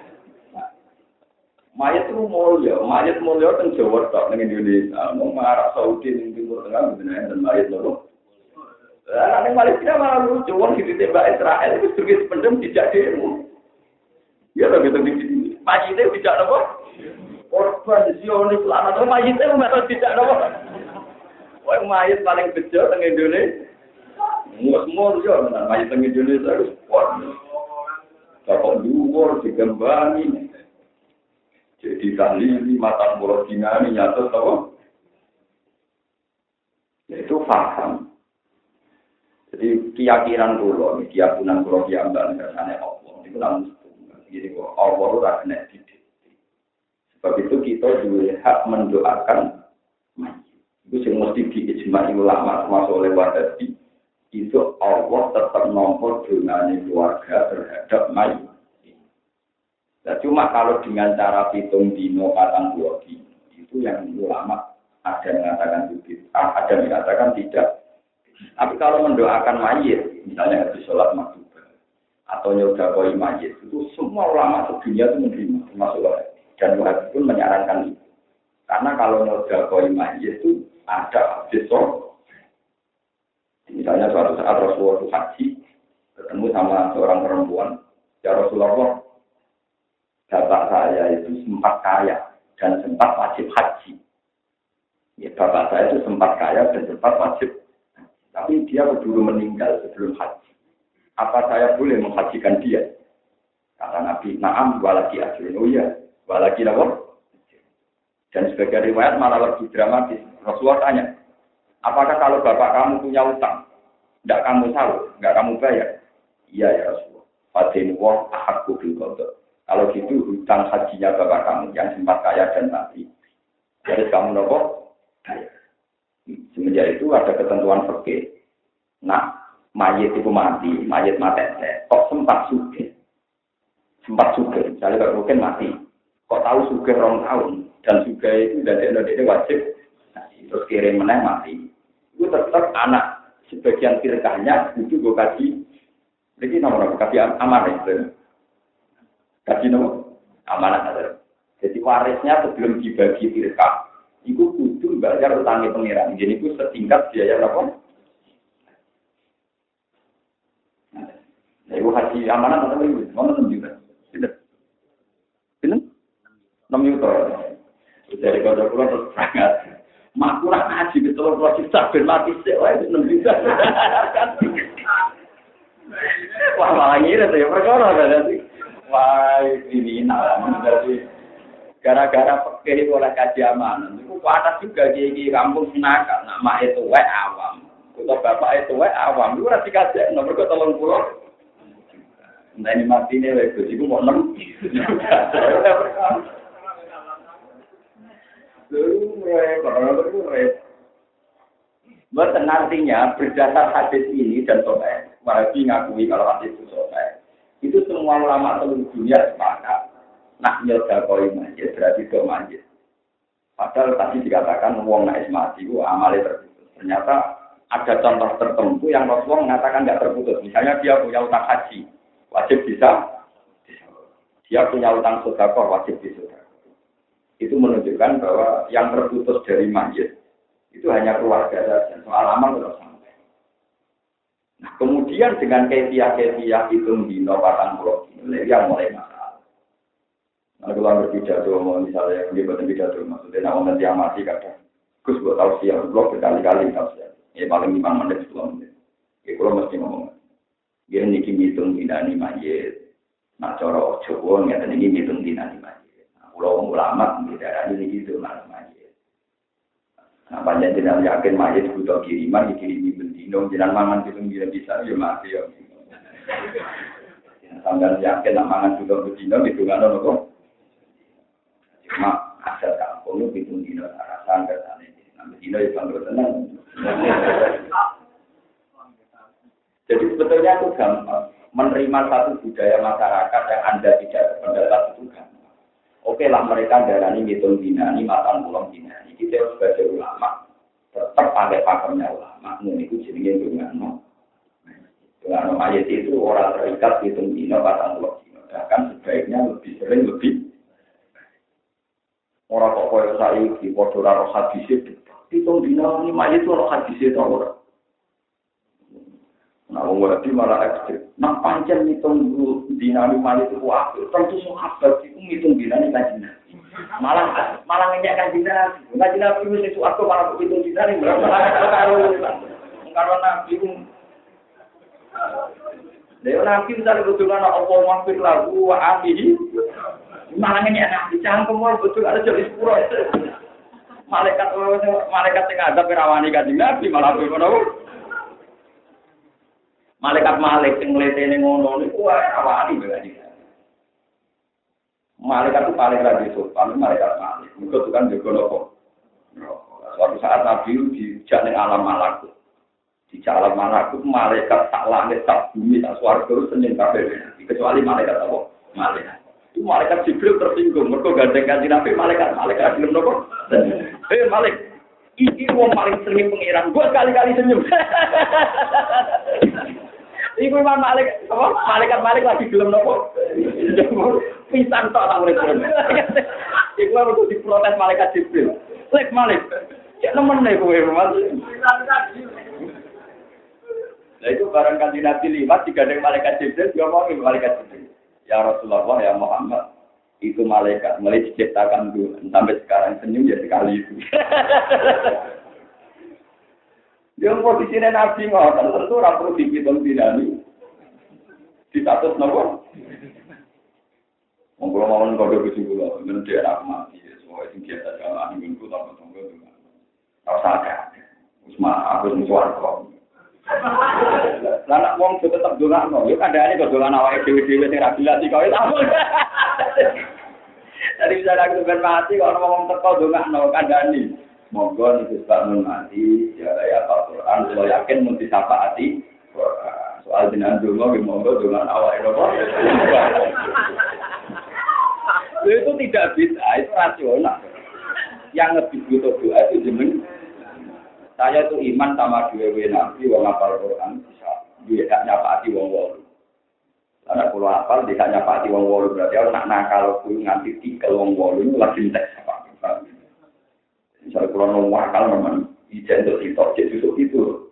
Mayat itu mulia kan Jawa tok ning Indonesia, mau Arab Saudi ning Timur Tengah benar dan mayat loro. Lah ning Malaysia malah lucu wong ditembak Israel itu sebagai pendem tidak demo. Ya lho gitu di majite tidak apa? Korban Zionis lama to majite ora tidak apa. Wong mayat paling bejo teng Indonesia. Semua yo nang mayat teng Indonesia wis kuat. Kakak dhuwur digembani. Jadi tahlili matang bola dinami nyata tahu. Itu paham. Jadi keyakinan kula, keyakinan kula piyambak kersane Allah. Itu namun jadi Allah ora kena didik. Sebab itu kita juga hak mendoakan mayit. Itu yang mesti diijmai ulama termasuk oleh Wadadi. Itu Allah tetap nomor dongane keluarga terhadap mayit. Nah, cuma kalau dengan cara hitung dino patang dino itu yang ulama ada yang mengatakan begitu, ada yang mengatakan tidak. Tapi kalau mendoakan mayit, misalnya habis sholat maghrib atau nyodakoi mayit, itu semua ulama sedunia itu menerima, termasuk Wahabi. Dan Wahabi pun menyarankan itu. Karena kalau nyodakoi mayit itu ada habis sholat. Misalnya suatu saat Rasulullah itu haji, ketemu sama seorang perempuan, ya Rasulullah, bapak saya itu sempat kaya dan sempat wajib haji. Ya, bapak saya itu sempat kaya dan sempat wajib. Tapi dia keburu meninggal sebelum haji. Apa saya boleh menghajikan dia? Kata Nabi, na'am walaki ajrun. Oh iya, walaki apa? Dan sebagai riwayat malah lebih dramatis. Rasulullah tanya, apakah kalau bapak kamu punya utang, tidak kamu tahu, tidak kamu bayar? Iya ya Rasulullah. Fadin wa ahakku bil qadha. Kalau gitu hutang hajinya bapak kamu yang sempat kaya dan mati. Jadi kamu nopo bayar. Semenjak itu ada ketentuan fikih. Nah, mayit itu mati, mayit mati. Kok sempat sugih? Sempat sugih. Misalnya kalau mungkin mati. Kok tahu sugih 2 tahun dan sugih itu dari Indonesia wajib. Terus kirim meneh mati. Itu tetap anak sebagian firqahnya itu gue kasih. Jadi nomor kasih amanah itu. Kasih nomor amanah ada. Jadi warisnya sebelum dibagi firqah. Iku kudu bayar utangnya pengiran. Jadi itu setingkat biaya berapa? Nah, ibu haji amanah atau ibu? Mana 6 juta? Tidak. Tidak? 6 juta. Dari kota pulau terus sangat. Mak kurang haji betul wajib sabun mati sewa itu 6 juta. Wah malah ngira tuh ya perkara berarti. Wah ini dari gara-gara pakai oleh kaji amanah. Itu panas juga gigi kampung nakal. Nama itu awam. Kalau bapak itu awam. Itu rasa kaji nomor ke 30. Entah ini mati nih, itu mau 6. Berarti artinya berdasar hadis ini dan soal Wahabi ngakui kalau hadis itu soal itu semua ulama seluruh dunia sepakat nak nyodakoi mayit berarti do mayit. Padahal tadi dikatakan wong naik mati itu amalnya terputus. Ternyata ada contoh tertentu yang Rasulullah mengatakan tidak terputus. Misalnya dia punya utang haji, wajib bisa. Dia punya utang sedekah, wajib bisa. Itu menunjukkan bahwa yang terputus dari mayit itu hanya keluarga saja. Soal amal tetap sampai. Nah, kemudian dengan kefiah hitung dino patang pulau ini yang mulai masalah. Nah, kalau berpidato, misalnya berpidato, maksudnya nak yang mati kadang, Gus buat tahu siang, blog berkali-kali tahu siang. Ya paling 5 menit 10 menit. Ya kalau mesti ngomong, dia niki hitung dinani mayit Nak cara Jawa ngeten iki pitung dina iki. Kulo ulama ndarani iki itu mas mayit. Nah, banyak jenengan yakin mayit butuh kiriman, dikirimi bendino, jenengan mangan pitung dina bisa ya mati ya. Sampeyan yakin nak mangan butuh bendino itu kan ono kok. Cuma asal kampung itu pitung dina arasan kersane. Nah, bendino itu bangkrut tenan. Jadi sebetulnya itu gampang. Menerima satu budaya masyarakat yang Anda tidak berpendapat itu gampang. Oke lah mereka darani ngitung dina, ini matang pulang dina. Ini kita sebagai ulama tetap pakai pakemnya ulama. Ini itu jenenge dungano. Dungano mayat itu orang terikat hitung dina, matang pulang dina. Bahkan sebaiknya lebih sering lebih. Orang kok koyo saiki padha karo hadis hitung dina ini mayat itu orang hadis ta ora. Nah, orang malah ekstrim. Nah, pancen ngitung dinami malik itu waktu. Tentu sahabat itu ngitung dinami kajian. Malah ngeyak kajian. Kajian Nabi itu aku malah ngitung dinami. Karena Nabi itu. Dia Nabi misalnya betul kan Allah mampir lagu wa abihi. Malah ngeyak Nabi. Jangan kemul betul ada jadi sepuro. Malaikat yang ada perawani kajian Nabi malah betul. Malaikat Malik sing ngletene ngono niku wae awani berarti. Malaikat itu paling ra sopan, malaikat Malik. Mergo tukang jaga nopo. Suatu saat Nabi dijak ning alam malakut. Di alam malakut malaikat tak langit tak bumi tak swarga senyum kabeh. Kecuali malaikat apa? Malaikat. Itu malaikat Jibril tersinggung. Mergo gandeng kanjeng Nabi malaikat gelem nopo? Malik. Iki wong paling sering pengiran. Gua kali-kali senyum. Iku Imam Malik, apa? Malaikat lagi gelem nopo? Pisan tok tak urip. Iku kudu diprotes malaikat Jibril. Lek Malik, ya nemene kowe, Mas. Lah itu barang kanjeng Nabi liwat digandeng malaikat Jibril, diomongi malaikat Jibril. Ya Rasulullah, ya Muhammad, itu malaikat mulai diciptakan dulu sampai sekarang senyum ya sekali itu. Yang posisinya Nabi ngotot tentu ora perlu dipitung dinami. Di status nopo? Wong kula mawon kode kesimpulan men daerah mati semua sing biasa jalan minggu tanggo-tanggo itu. Ora sadar. Wis mah aku sing suwarga. Lah nek wong tetep dolakno, yo kandhane kok dolan awake dhewe-dhewe sing ra dilati kok itu. Dari misalnya aku ben mati kok ngomong teko dolakno kandhane. Monggo niku bangun mati ya Al-Qur'an kalau yakin mesti syafaati soal jenengan donga nggih monggo dongan awake napa. Itu tidak bisa, itu rasional. Yang lebih butuh doa itu jeneng. Saya itu iman sama dhewe Nabi wong hafal Qur'an bisa dia nyafaati wong wolu. Karena kalau hafal dia nyafaati wong wolu berarti aku nak nakal kuwi nganti tikel wong wolu itu lagi entek apa. Misalnya kalau mau nakal memang ijazah untuk sitok, jadi susuk itu.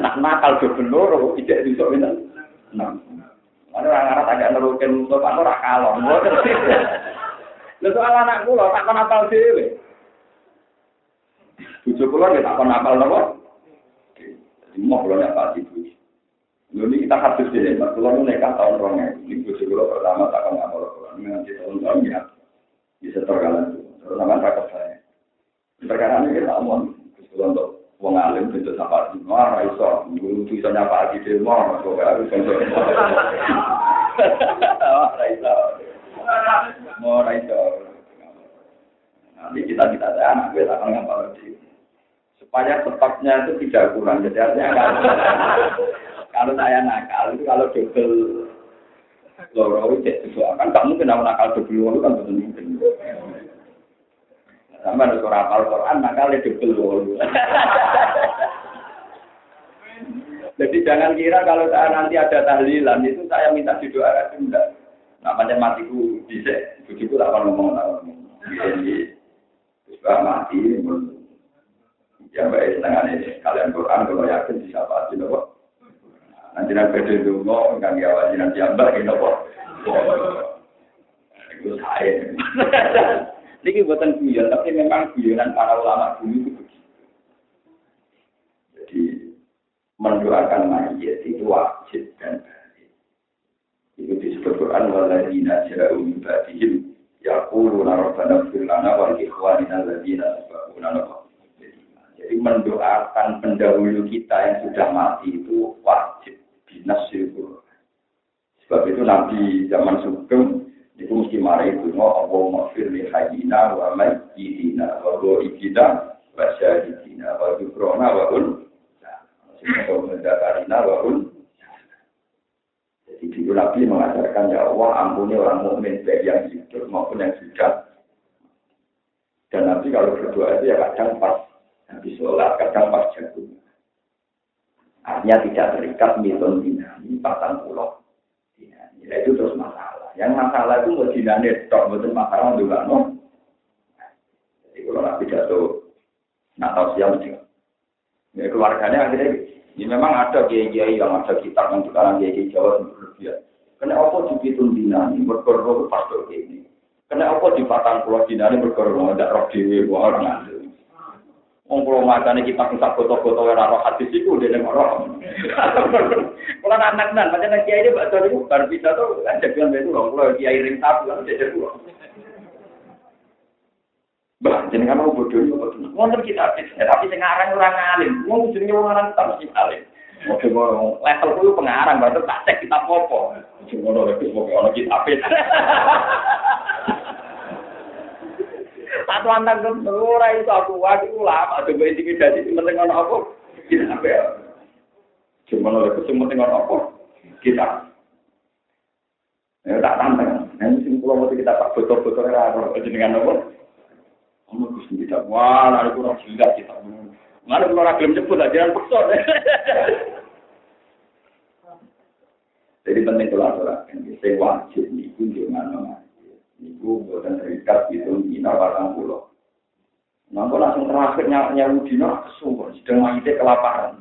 Nakal bebenur, ijazah susuk itu. Nah, orang-orang agak nerukin untuk apa nakal. Lalu soal anakku loh, tak nakal sih. Bujuk pulau dia tak nakal apa? Semua pulau yang pasti bujuk. Lalu kita hadis sih, pulau nikah tahun rongnya. Ini bujuk pulau pertama tak nakal pulau. Nanti tahun ya bisa tergalan. Terutama rakyat saya. Perkara ini kita omong, untuk wong alim bentuk sampai di mana, iso, guru bisa nyapa di demo, so harus bentuk. Mau iso. Nanti kita anak kita akan ngapa lagi. Supaya stoknya itu tidak kurang, jadi artinya kalau saya nakal itu kalau double loro itu akan kamu kena nakal double loro kan betul mungkin. Sama ada surah Al-Quran, maka lebih dulu. Jadi jangan kira kalau saya nanti ada tahlilan, itu saya minta didoakan. Enggak. Nah, macam matiku bisa, begitu tak akan ngomong. Jadi, sudah mati. Ya, baik, setengah ini. Kalian Quran, kalau yakin, bisa pasti. Nanti nanti itu mau, enggak ngawasi nanti ambak, itu saya. Ini buatan guyon, tapi memang guyonan para ulama dulu itu begitu. Jadi mendoakan mayit itu wajib dan baik. Itu disebut Quran walladzina ja'u min ba'dihim yaquluna rabbana ighfir lana wa li ikhwanina alladzina sabaquna bil iman. Jadi mendoakan pendahulu kita yang sudah mati itu wajib binasil Quran. Sebab itu Nabi zaman Sugeng itu mesti marah itu Allahumma ighfir li hayyina wa mayyitina wa ghaibina wa syahidina wa dhukrona wa mendakarina wa Jadi dulu Nabi mengajarkan ya Allah ampuni orang mukmin baik yang hidup maupun yang sudah. Dan Nabi kalau berdoa itu ya kadang pas habis sholat, kadang pas jagung. Artinya tidak terikat miton dinami 40 dinami. Nah, itu terus masalah. Yang masalah itu mau dinami tok betul masalah juga no. Jadi kalau Nabi jatuh Natal siang juga. Ya, keluarganya akhirnya ini memang ada kiai-kiai yang ada kitab yang sekarang kiai Jawa berlebihan. Kena apa dipitun dinani berkorban pastor ini. Kena apa di patang pulau dinani berkorban tidak roh dewi orang asli. Kalau macamnya kita bisa foto-foto orang roh hadis itu dia nggak roh. Kalau anak-anak macam kiai ini baca itu baru bisa tuh kan jagoan itu loh. Kalau kiai ring tabu kan dia jago. Bah, jadi kan mau bodoh itu betul. Mungkin kita tapi sekarang orang alim, mau jenenge orang tak mesti alim. Mau level itu pengarang, baru tak cek kita popo. Cuma orang itu mau orang kita apa? Satu anak orang itu aku waktu lama, coba intimidasi penting orang apa? Kita apa? Cuma orang itu penting orang apa? Kita. Ya tak tantang. Nanti simpul mau kita tak foto-foto orang jenengan apa? Kamu harus tidak wah, ada kurang gila kita. Mana kalau orang belum nyebut aja jangan paksa. Jadi penting kolaborasi. Saya wajib niku di mana niku bukan terikat itu di Nawang Pulau. Nanti langsung terakhir nyawa dino kesungguh sedang mati kelaparan.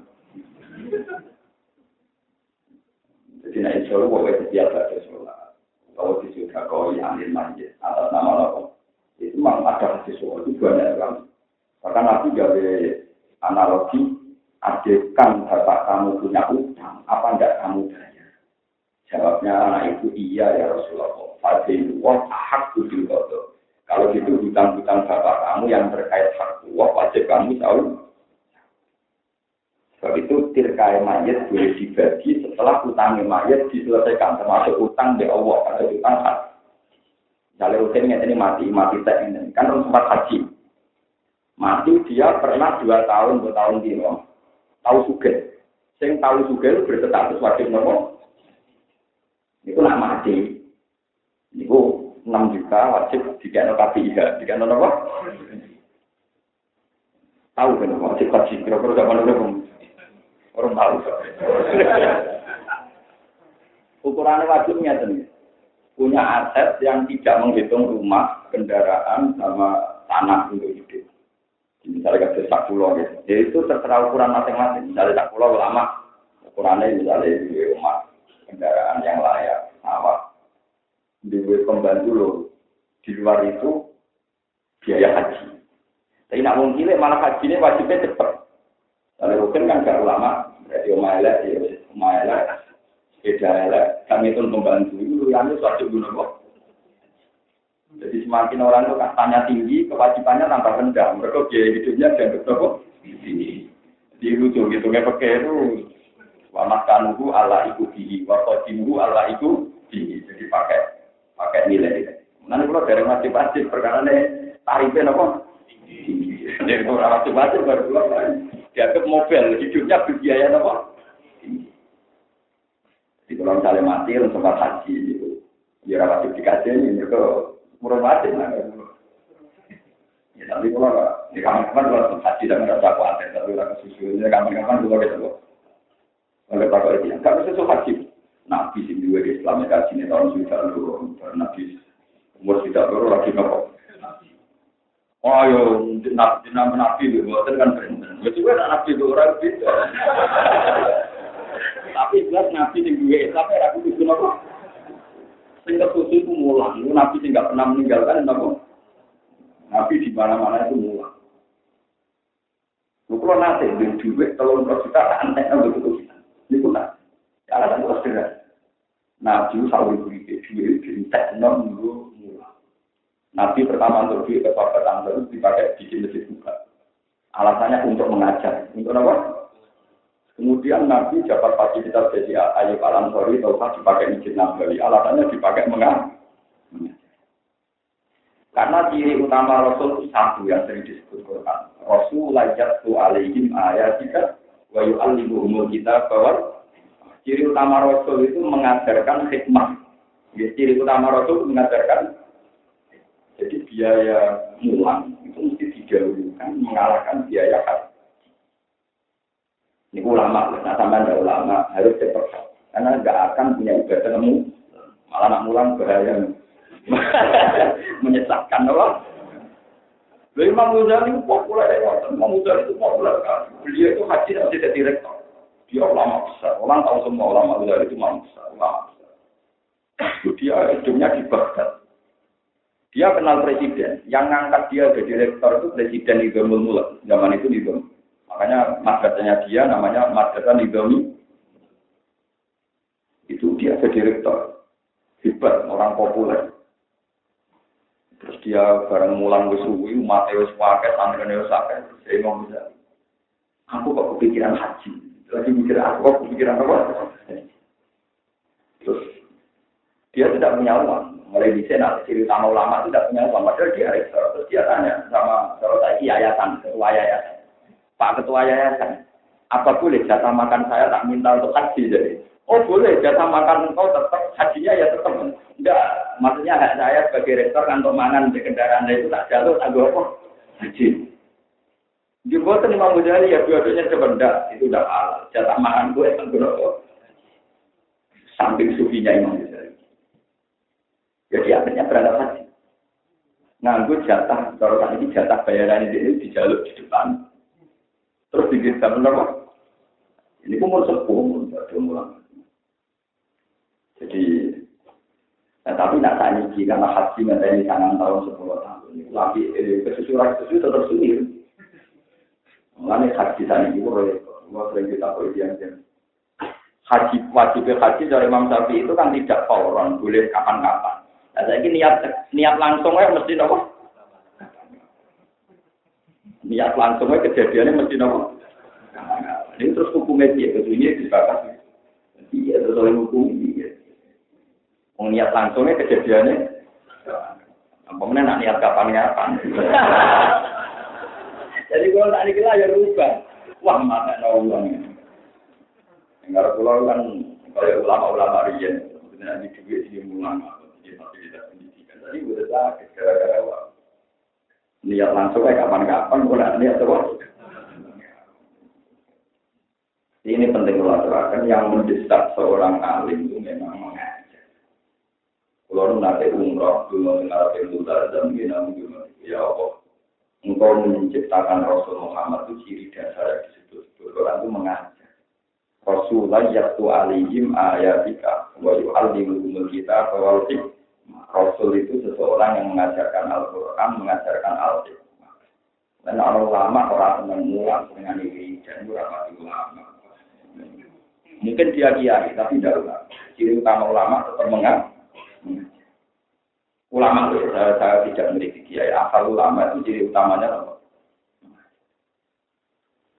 Jadi nak insya Allah boleh setiap baca sholat. Kalau disudah kau yang masjid atas nama Allah. Itu memang ada sesuatu itu banyak sekali. Bahkan Nabi dari analogi, adekan bapak kamu punya utang, apa enggak kamu bayar? Jawabnya anak itu iya ya Rasulullah. Fadilullah hak kudil kodoh. Kalau gitu hutang-hutang bapak kamu yang terkait hak Allah, wajib kamu tahu. Sebab itu tirkai mayat boleh dibagi setelah utangnya mayat diselesaikan, termasuk utang di Allah, ada utang hak. Misalnya Rukin ini mati tek ini. Kan orang sempat haji. Mati dia pernah 2 tahun, 2 tahun dino. Tahu suge. Yang tahu suge berstatus wajib nopo. Itu nak mati. Itu 6 juta wajib dikena KPIH. Dikena nopo? Tahu kan wajib haji. Kira-kira zaman dulu orang tahu. Ukurannya wajibnya sendiri. Punya aset yang tidak menghitung rumah, kendaraan, sama tanah untuk hidup. Misalnya ke pulau gitu. Jadi itu terserah ukuran masing-masing. Misalnya sak pulau lama, ukurannya misalnya di rumah, kendaraan yang layak, sawah. Di pembantu loh. Di luar itu biaya haji. Tapi nak mungkin malah haji ini wajibnya cepat. Kalau mungkin kan gak lama, berarti umaillah. Beda kami itu membantu itu yang itu wajib guna kok. Jadi semakin orang itu kastanya tinggi, kewajibannya tambah rendah. Mereka biaya hidupnya dianggap kok tinggi. Jadi lucu gitu kayak pakai itu wamaskanuhu ala ikuti, wakodimuhu ala ikuti. Jadi pakai nilai. Nanti kalau dari wajib perkara ini tarifnya apa? Jadi kalau wajib baru keluar. Dianggap mobil hidupnya berbiaya apa? Di kalau misalnya mati, sempat haji itu, ya wajib dikasih ini, mereka murah wajib lah. Ya tapi kalau di kapan-kapan kalau haji dan merasa khawatir, tapi orang kesusunya kapan-kapan juga gitu loh. Oleh Pak itu, kalau sesuatu haji, Nabi sih juga di Islam haji ini tahun sudah dulu, Nabi umur tidak baru lagi nopo. Oh yo, Nabi itu kan benar. Betul kan Nabi itu orang itu. Tapi jelas Nabi yang gue tapi aku itu nopo. Sehingga susu itu mulang. Nabi sih nggak pernah meninggalkan nopo. Nabi di mana-mana itu mulang. Kalau nanti di duit kalau kita aneh betul kita. Ini pun lah. Alasan itu sederhana. Nabi selalu beri duit diintek nunggu mula. Nabi pertama untuk duit ke sahabat terus dipakai bikin masjid buka. Alasannya untuk mengajar. Untuk apa? Kemudian Nabi dapat fasilitas jadi Ayyub Al-Ansari Taufah dipakai masjid Nabawi. Alasannya dipakai mengajar. Karena ciri utama Rasul itu satu yang sering disebut Quran. Rasul lajatu alaihim ayatika wa yu'allimuhumul kitab bahwa ciri utama Rasul itu mengajarkan hikmah. Ya, ciri utama Rasul itu mengajarkan. Jadi biaya mulang itu mesti didahulukan mengalahkan biaya haji. Ini ulama, nah sama ada ulama harus dipercaya. Karena nggak akan punya ibadah temu, malah nak mulang bahaya. Menyesatkan Allah. Imam Ghazali populer, Imam Ghazali itu populer kan. Beliau itu haji tidak jadi direktur. Dia ulama besar. Orang tahu semua ulama Ghazali itu ulama besar. Dia hidupnya di Baghdad. Dia kenal presiden. Yang ngangkat dia jadi direktur itu presiden Nizamul Mulk. Zaman itu Nizam. Makanya madrasahnya dia namanya Madrasah Nizami. Itu dia jadi direktur. Hebat, orang populer. Terus dia bareng mulang wis suwi, umat wis pakai santrene wis akeh. Saya mau bisa. Aku kok kepikiran haji. Lagi mikir aku kok kepikiran apa? Terus dia tidak punya uang. Mulai di sana ciri utama ulama tidak punya uang. Padahal dia rektor. Terus dia tanya sama kalau saya yayasan, ketua yayasan. Pak ketua yayasan, apa boleh jatah makan saya tak minta untuk haji jadi? Oh boleh, jatah makan engkau tetap, hajinya ya tetap. Enggak, maksudnya hak saya sebagai rektor kantor mangan di kendaraan itu tak jatuh, tak apa? Haji. Juga Imam Ghazali ya dua-duanya sebentar, itu udah halal. Jatah makan gue kan berapa? Samping sufinya Imam Ghazali. Jadi akhirnya berangkat haji. Nganggur jatah, kalau tadi ini jatah bayaran ini dijaluk di depan. Terus dikira benar. Ini umur 10, umur mulang. Jadi, tapi nak tanya karena haji nanti tangan tahun 10 tahun. Lagi kesusuran itu tetap sulit. Mengenai haji tadi itu, semua sering kita yang haji wajib haji dari Imam Syafi'i itu kan tidak fauran, boleh kapan-kapan. Nah, saya ini niat langsungnya mesti apa? Niat langsungnya kejadiannya mesti apa? Ini terus hukumnya dia, kesulitannya dibatasi. Iya, terus oleh hukum dia. Niat langsungnya kejadiannya. Apa nak niat kapan-kapan. Jadi kalau tak dikira ya rubah. Wah, mana uangnya. Enggak pulau kan kalau ulama-ulama riyen, sebenarnya di duit di ulama, di fasilitas pendidikan. Tadi udah sakit gara-gara uang. Niat langsungnya kapan-kapan, kalau niat terus. Ini penting dilakukan yang mendesak seorang alim itu memang mengajar. Kalau nanti umroh dulu mengarah ke Buddha dan bina mungkin ya Allah. Engkau menciptakan Rasul Muhammad itu ciri dasar yang disebut orang itu mengajar. Rasulullah yaitu alihim ayatika wa yu'allimuhumul kitab wal hikmah. Rasul itu seseorang yang mengajarkan Al-Quran, mengajarkan Al-Hikmah. Dan orang ulama orang mengulang dengan ini dan ulama ulama. Mungkin dia kiai, tapi tidak ulama. Ciri utama ulama tetap mengajar. Ulama itu saya tidak memiliki kiai. Asal ulama itu ciri utamanya apa?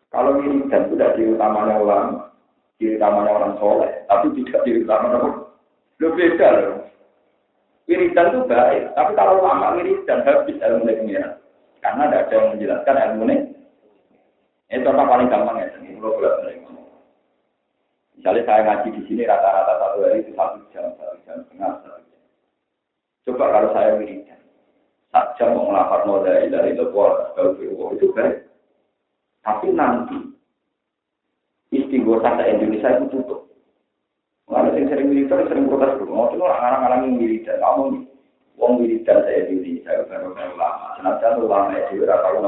Kalau wiridan itu tidak ciri utamanya ulama, ciri utamanya orang soleh, tapi tidak ciri utamanya apa? Lebih beda loh. Wiridan itu baik, tapi kalau ulama wiridan habis ilmu pengiran, karena tidak ada yang menjelaskan ilmu ini. Ini contoh paling gampang ya, ini kalau boleh. Misalnya saya ngaji di sini rata-rata satu hari itu 1 jam setengah. Coba kalau saya wiridan, 1 jam mau melafaz modal dari lepas itu baik. Tapi nanti istighosah di Indonesia itu tutup. Kalau sering wiridan sering protes dulu. Mau tuh orang-orang yang wiridan, kamu nih, wong wiridan saya di Indonesia baru lama. Senajan ulama itu berapa tahun?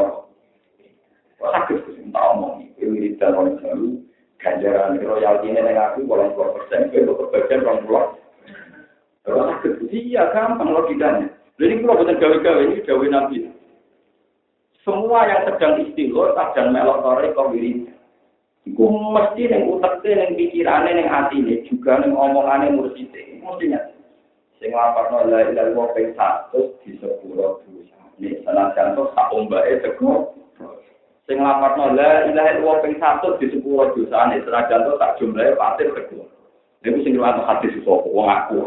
Wah sakit sih, tak omong nih, wiridan orang selalu. Ganjaran royalti ini dengan aku 80%, itu berbagian 20%. Terus iya gampang logikanya. Jadi kalau bukan gawe-gawe ini gawe Nabi. Semua yang sedang istighosah dan melok toriko wiridan. Iku mesti ning uteke, ning pikirane, ning atine, juga ning omongane mursite. Mestinya sing laporno la ilaha illallah ping 100 di sepuro dosa. Nek senajan to sak ombake teko. Sing laporno la ilaha illallah ping 100 di sepuro dosane, senajan to sak jumlahe patir teko. Niku sing riwayat hadis sapa wong aku.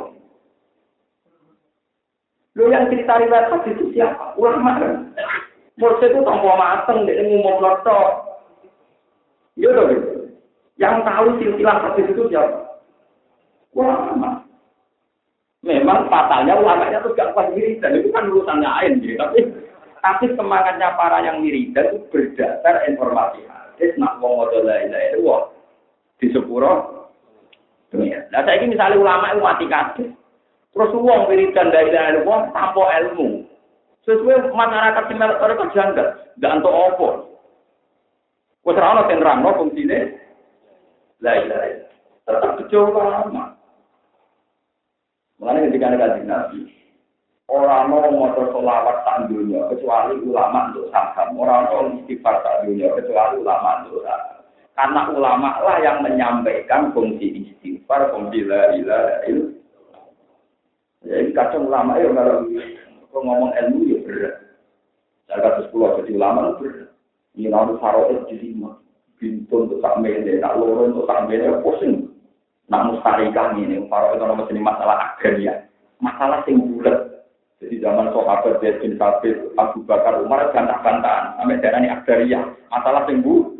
Lo yang cerita riwayat hadis itu siapa? Ulama kan. Mursyid itu tanpa mateng dia ngomong lotok. Iya dong. Yang tahu silsilah hadis itu siapa? Ulama. Memang fatalnya ulamanya itu gak pas wiridan, itu kan urusannya lain gitu. Tapi semangatnya para yang wiridan itu berdasar informasi hadis. Nak wong ngono la ilaha illallah di sepuro dunia. Nah saya ini misalnya ulama itu mati kabeh. Terus wong wiridan la ilaha illallah tanpa ilmu. Sesuai masyarakat sing melok karo janggal, ndak entuk apa. Wes ora ono sing nerangno fungsine la ilaha illallah. Tetap kecewa lama. Mulane ketika Kanjeng Nabi ora mau maca selawat sak dunya kecuali ulama untuk saham, ora ono istighfar sak dunya kecuali ulama untuk saham. Karena ulama lah yang menyampaikan fungsi istighfar, fungsi la ilaha illallah. Jadi kadang ulama ya kalau ngomong ilmu ya berat. Saya kata 10 jadi ulama berat. Ini harus faroid di 5. Bintun untuk tak mele, nak loro untuk tak mele pusing. Nak mustarikah ini, faroid itu nama jenis masalah agraria. Masalah sing bulat. Jadi zaman sahabat Zaid bin Sabit, Abu Bakar, Umar bantah-bantahan. Sampai darah ini agraria. Masalah sing bulat.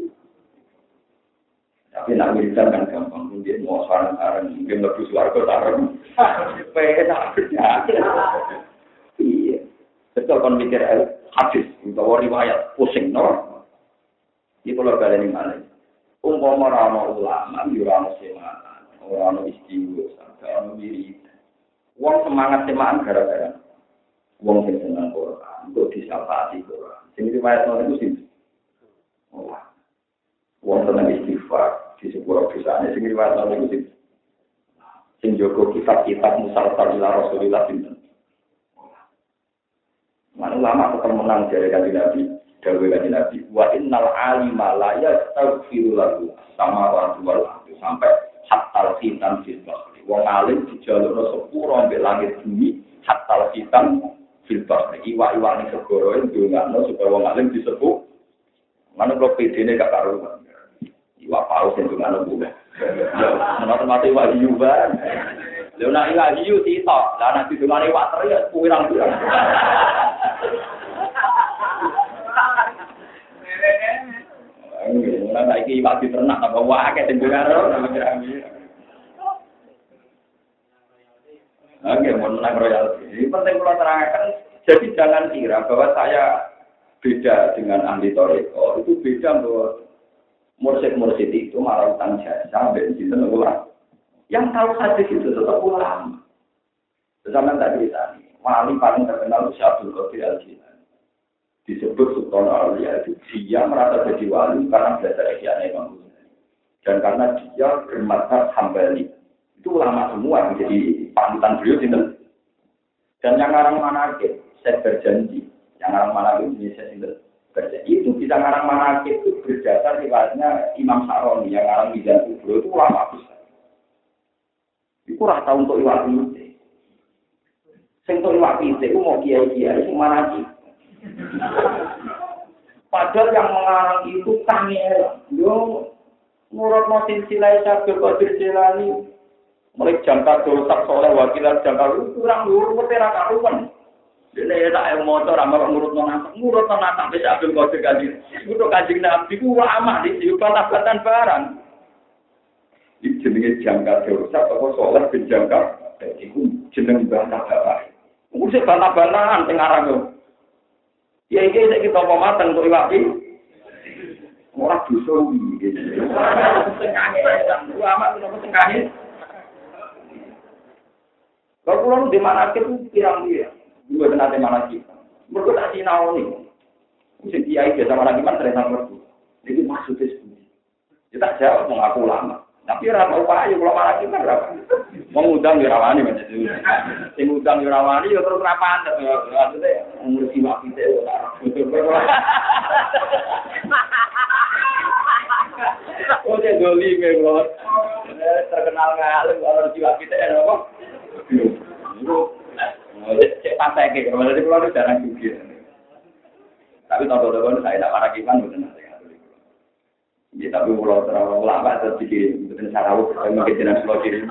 Tapi nak wiridan kan gampang. Mungkin mau sarang-sarang, mungkin lebih suarga sarang. Peda kerja. Iya. Betul kon mikir hadis, utawa riwayat pusing no. Iki kula baleni malih. Umpama ora ana ulama, yo ora ana semangat, ora ana istighfar, ora ana wirid. Wong semangat semangat gara-gara wong sing seneng Quran, kok disapati Quran. Sing riwayat niku sinten? Oh. Wong seneng istighfar, di sepuro dosane sing riwayat niku sinten? Sing jaga kitab-kitab musalsal ila Rasulillah sinten? Mana ulama tetap menang dari Kanjeng Nabi, dawuh Kanjeng Nabi, wa innal alima la yastaghfiru lahu samawati wal ardi sampai hatta khitan fil bahri. Wong alim dijalukno sepuro mbek langit bumi hatta khitan fil bahri. Iwa-iwa ning segara ndongakno supaya wong alim disebut. Mana kok pedene gak karuan. Iwa paus sing ndongakno kuwi. Menawa mati iwa hiu ba. Lha nek iwa hiu sitok, lah nek didongane iwa teri ya pirang-pirang. Ora saiki iwak diternak tambah wae tendungaro nang kira-kira. Oke, mohon menang royalti. Ini penting kalau terangkan. Jadi jangan kira bahwa saya beda dengan ahli toriko. Itu beda bahwa mursyid-mursyid itu malah utang jasa bensin ulang. Yang tahu hadis itu tetap ulama. Zaman tadi tadi, wali paling terkenal itu Abdul Qadir Al-Jilani. Disebut Sultan Aulia itu dia merasa jadi wali karena belajar Ihya Imam Ghazali. Dan karena dia bermadzhab Hambali. Itu ulama semua yang jadi panutan beliau sinten. Dan yang ngarang manaqib, saya berjanji, yang ngarang manaqib ini saya sinten berjanji. Itu bisa ngarang manaqib itu berdasar riwayatnya Imam Sa'roni yang ngarang Mizan Kubro itu ulama besar. Iku ora tau untuk iwak pite. Sing untuk iwak pite iku mau kiai-kiai sing manaqib. Padahal yang mengarang itu kangel. Yo nurut silsilah Abdul Qadir Jilani. Mulai jangka dosa soleh wakilan jangka kurang lurus ora karuan. Dene tak motor amal nurut nonata wis Abdul Qadir Jilani. Kudu Kanjeng Nabi ku ulama di bantah-bantahan barang. Iki jenenge jangka dosa apa soleh ben jangka iku jeneng bantah-bantahan. Wis bantah-bantahan sing aran yo. Ya iki sik kita apa mateng untuk iwak iki. Ora dosa iki. Sing kangen ulama nopo sing kangen. Kalau pulang di mana itu pirang-pirang, juga kena di mana kita. Mereka tak sinau ni. Mesti kiai biasa mana gimana terasa merdu. Jadi maksudnya seperti. Kita jawab mengaku lama. Tapi orang tahu apa aja kalau mana kita berapa. Mengundang Yurawani macam itu. Mengundang Yurawani ya terus rapaan. Maksudnya ngurusi waktu itu. Oh, dia doli memang. Terkenal ngalim kalau jiwa kita ya apa? Cek pantai ke, kalau di pulau itu jarang juga. Tapi tahun-tahun saya tak marah kipan bukan nanti. Ya tapi pulau terlalu lama terus dikirim, bukan sarawak, mungkin jenis pulau kirim.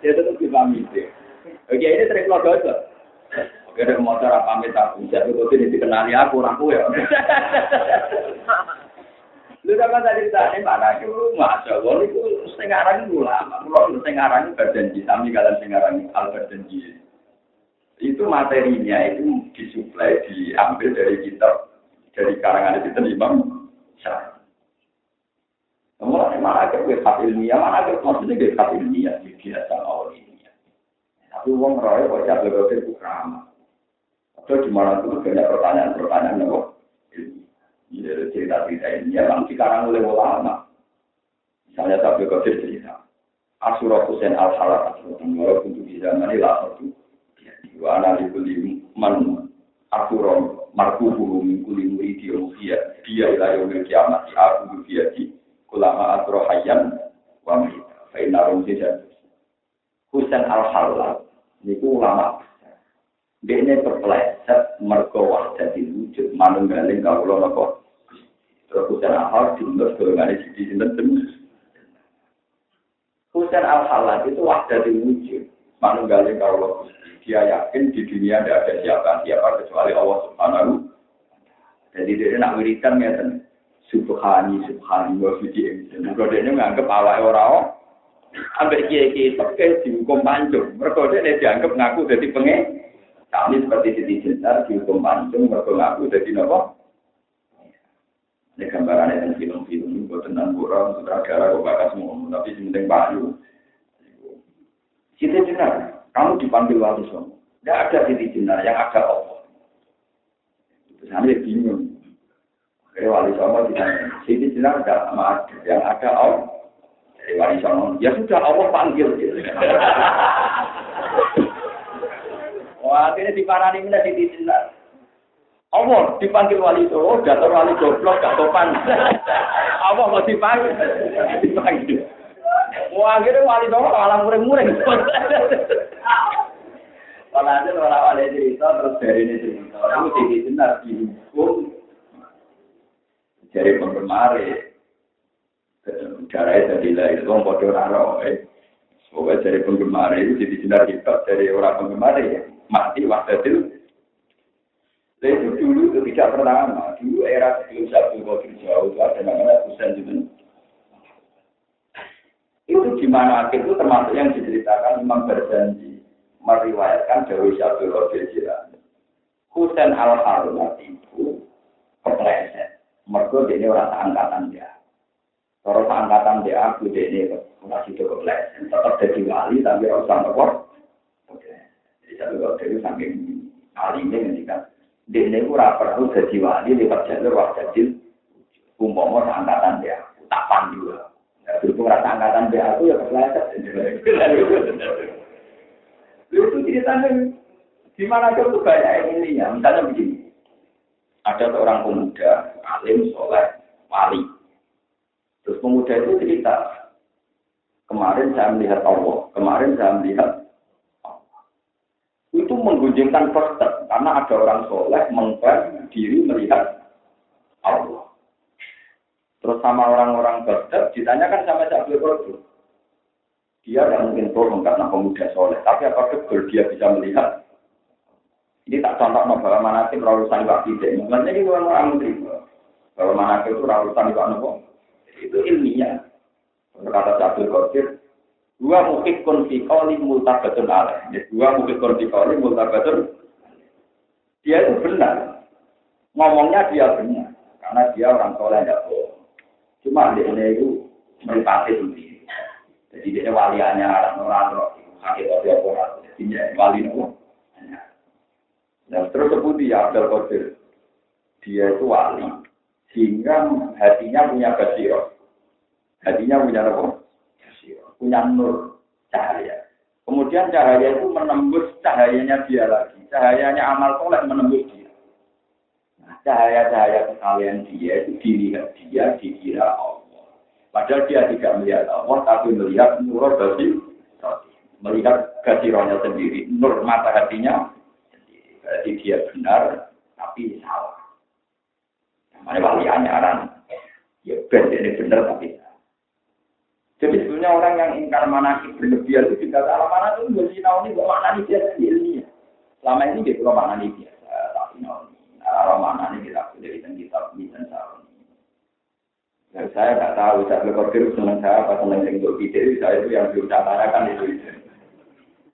Dia tetap dipamit. Oke, ini trik keluarga aja. Oke, ada motor apa pamit aku, jadi kau ini dikenali aku ya. Lu dapat tadi ditanya mana itu, masya Allah itu setengah itu lama. Kalau setengah itu berjanji, kami kalian setengah al-berjanji. Itu materinya itu disuplai, diambil dari kitab, dari karangan itu Imam Syafi'i. Semua mana ada hak ilmiah, mana ada maksudnya hak ilmiah, biasa awal ilmiah. Tapi uang roy wajah berbeda itu ramah. Atau di mana itu banyak pertanyaan-pertanyaan yang jadi cerita-cerita ini yang sekarang oleh ulama. Misalnya Abdul Qadir cerita, Asyura Husain al-Halal Asyura untuk di zaman ini lah satu. Dua anak dibeli man Asyura markuhu mingkuli muridi dia ilayu kiamat aku dia di ulama Asyura hayyan wa mita. Fainarum tidak. Husain al-Halal niku ulama. Dene terpeleset mergo wahdatil wujud manunggaling kawula napa. Terus Husain al-Halal diundang golongane siji sinten tembus. Husain al-Halal itu wahdatil wujud manunggaling kawula. Dia yakin di dunia tidak ada siapa kecuali Allah Subhanahu. Jadi dia nak wiridan ngeten. Subhani wa fihi. Mergo dene nganggep awake ora ambek kiai-kiai pakai dihukum pancung. Mergo dene dianggap ngaku dadi pengen. Kami seperti Siti Jenar dihukum pancung mergo ngaku dadi napa? Ini gambarannya tentang film-film ini buat tentang borong, sutradara, kok bakal semua, tapi penting payu. Siti Jenar, kamu dipanggil wali songo. Tidak ada Siti Jenar, yang ada Allah. Saya bingung. Akhirnya wali songo ditanya, Siti Jenar tidak sama ada, yang ada Allah. Jadi wali songo, ya sudah Allah panggil. Wah, akhirnya diparani mana Siti Jenar. Allah dipanggil wali songo, jatuh wali goblok, gak topan. Allah mau dipanggil. Wah, akhirnya wali songo malah muring-muring. Kalau ada orang wali cerita, terus dari ini cerita. Itu Siti Jenar dihukum. Jadi penggemar, darahnya jadi lah, itu orang bodoh raro. Pokoknya dari penggemar itu Siti Jenar kita, dari orang penggemar mati wahdatil. Itu dulu itu tidak pertama. Dulu era sebelum Abdul Qadir jauh itu ada namanya Husain itu. Itu di mana akhir itu termasuk yang diceritakan Imam berjanji meriwayatkan dari Abdul Qadir Jilani. Husain al-Halal itu kepleset. Mergo dene ora angkatan dia. Cara angkatan dia aku dene ora sido kepleset. Tetap dadi wali tapi ora usah nopo. Oke. Jadi Abdul Qadir saking alimnya ngendikan dene ora perlu dadi wali lewat jalur wahdatil umpama angkatan dia tak pandu. Ya berhubung rasa angkatan dia aku ya kepleset. Itu ceritanya di mana itu banyak ini ya. Misalnya begini. Ada seorang pemuda alim soleh wali. Terus pemuda itu cerita, kemarin saya melihat Allah, kemarin saya melihat Allah. Itu menggunjingkan perset karena ada orang soleh mengklaim diri melihat Allah. Terus sama orang-orang Baghdad ditanyakan sama Abdul Qadir. Dia tidak mungkin bohong karena pemuda soleh, tapi apa betul dia bisa melihat? Ini tak contoh bahwa manasik urusan waktu tidak. Maksudnya ini orang menerima bahwa manasik itu urusan waktu itu ilmiah. Berkata Abdul Qadir, dua muhikun fi qawli multabatun alaih. Dua muhikun fi qawli multabatun. Dia itu benar. Ngomongnya dia benar. Karena dia orang soleh tidak bohong. Cuma dia itu meripati sendiri. Jadi dia waliannya orang-orang sakit orang. Jadi dia wali itu. Nah, terus sebut dia Abdul Qadir. Dia itu wali. Sehingga hatinya punya basirah. Hatinya punya apa? Basirah. Punya nur, cahaya. Kemudian cahaya itu menembus cahayanya dia lagi. Cahayanya amal soleh menembus dia. Nah, cahaya-cahaya kesalahan dia itu dilihat dia dikira Allah. Padahal dia tidak melihat Allah, tapi melihat nur dari melihat gasirohnya sendiri, nur mata hatinya sendiri. Berarti dia benar, tapi salah. Namanya waliannya orang, ya ini benar tapi salah. Jadi sebenarnya orang yang ingkar manakib berlebihan itu tidak salah mana itu mesti tahu ini bahwa mana dia sendiri. Selama ini dia belum mana biasa, tapi arah mana ini kita dari kitab ini dan salah. Dan saya tidak tahu saya berpikir senang saya apa senang yang berpikir saya itu yang belum saya tanyakan itu.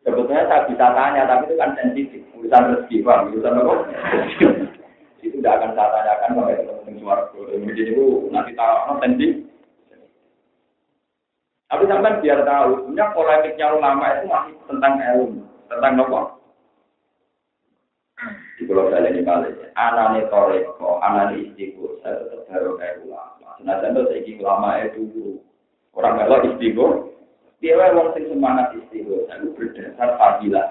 Sebetulnya saya bisa tanya, tapi itu kan sensitif. Urusan rezeki, Pak. Urusan apa? Itu tidak akan saya tanyakan sampai ketemu suaraku. Jadi itu nanti tahu sensitif. Tapi sampai biar tahu, sebenarnya polemiknya ulama itu masih tentang ilmu, tentang apa? Di Pulau Bali ini kali, anane toreko, anane istiqo, saya tetap baru kayak ulama. Nah, contoh saya ulama itu orang kalau istiqo. Dia orang sing semangat istighfar, itu berdasar fadilah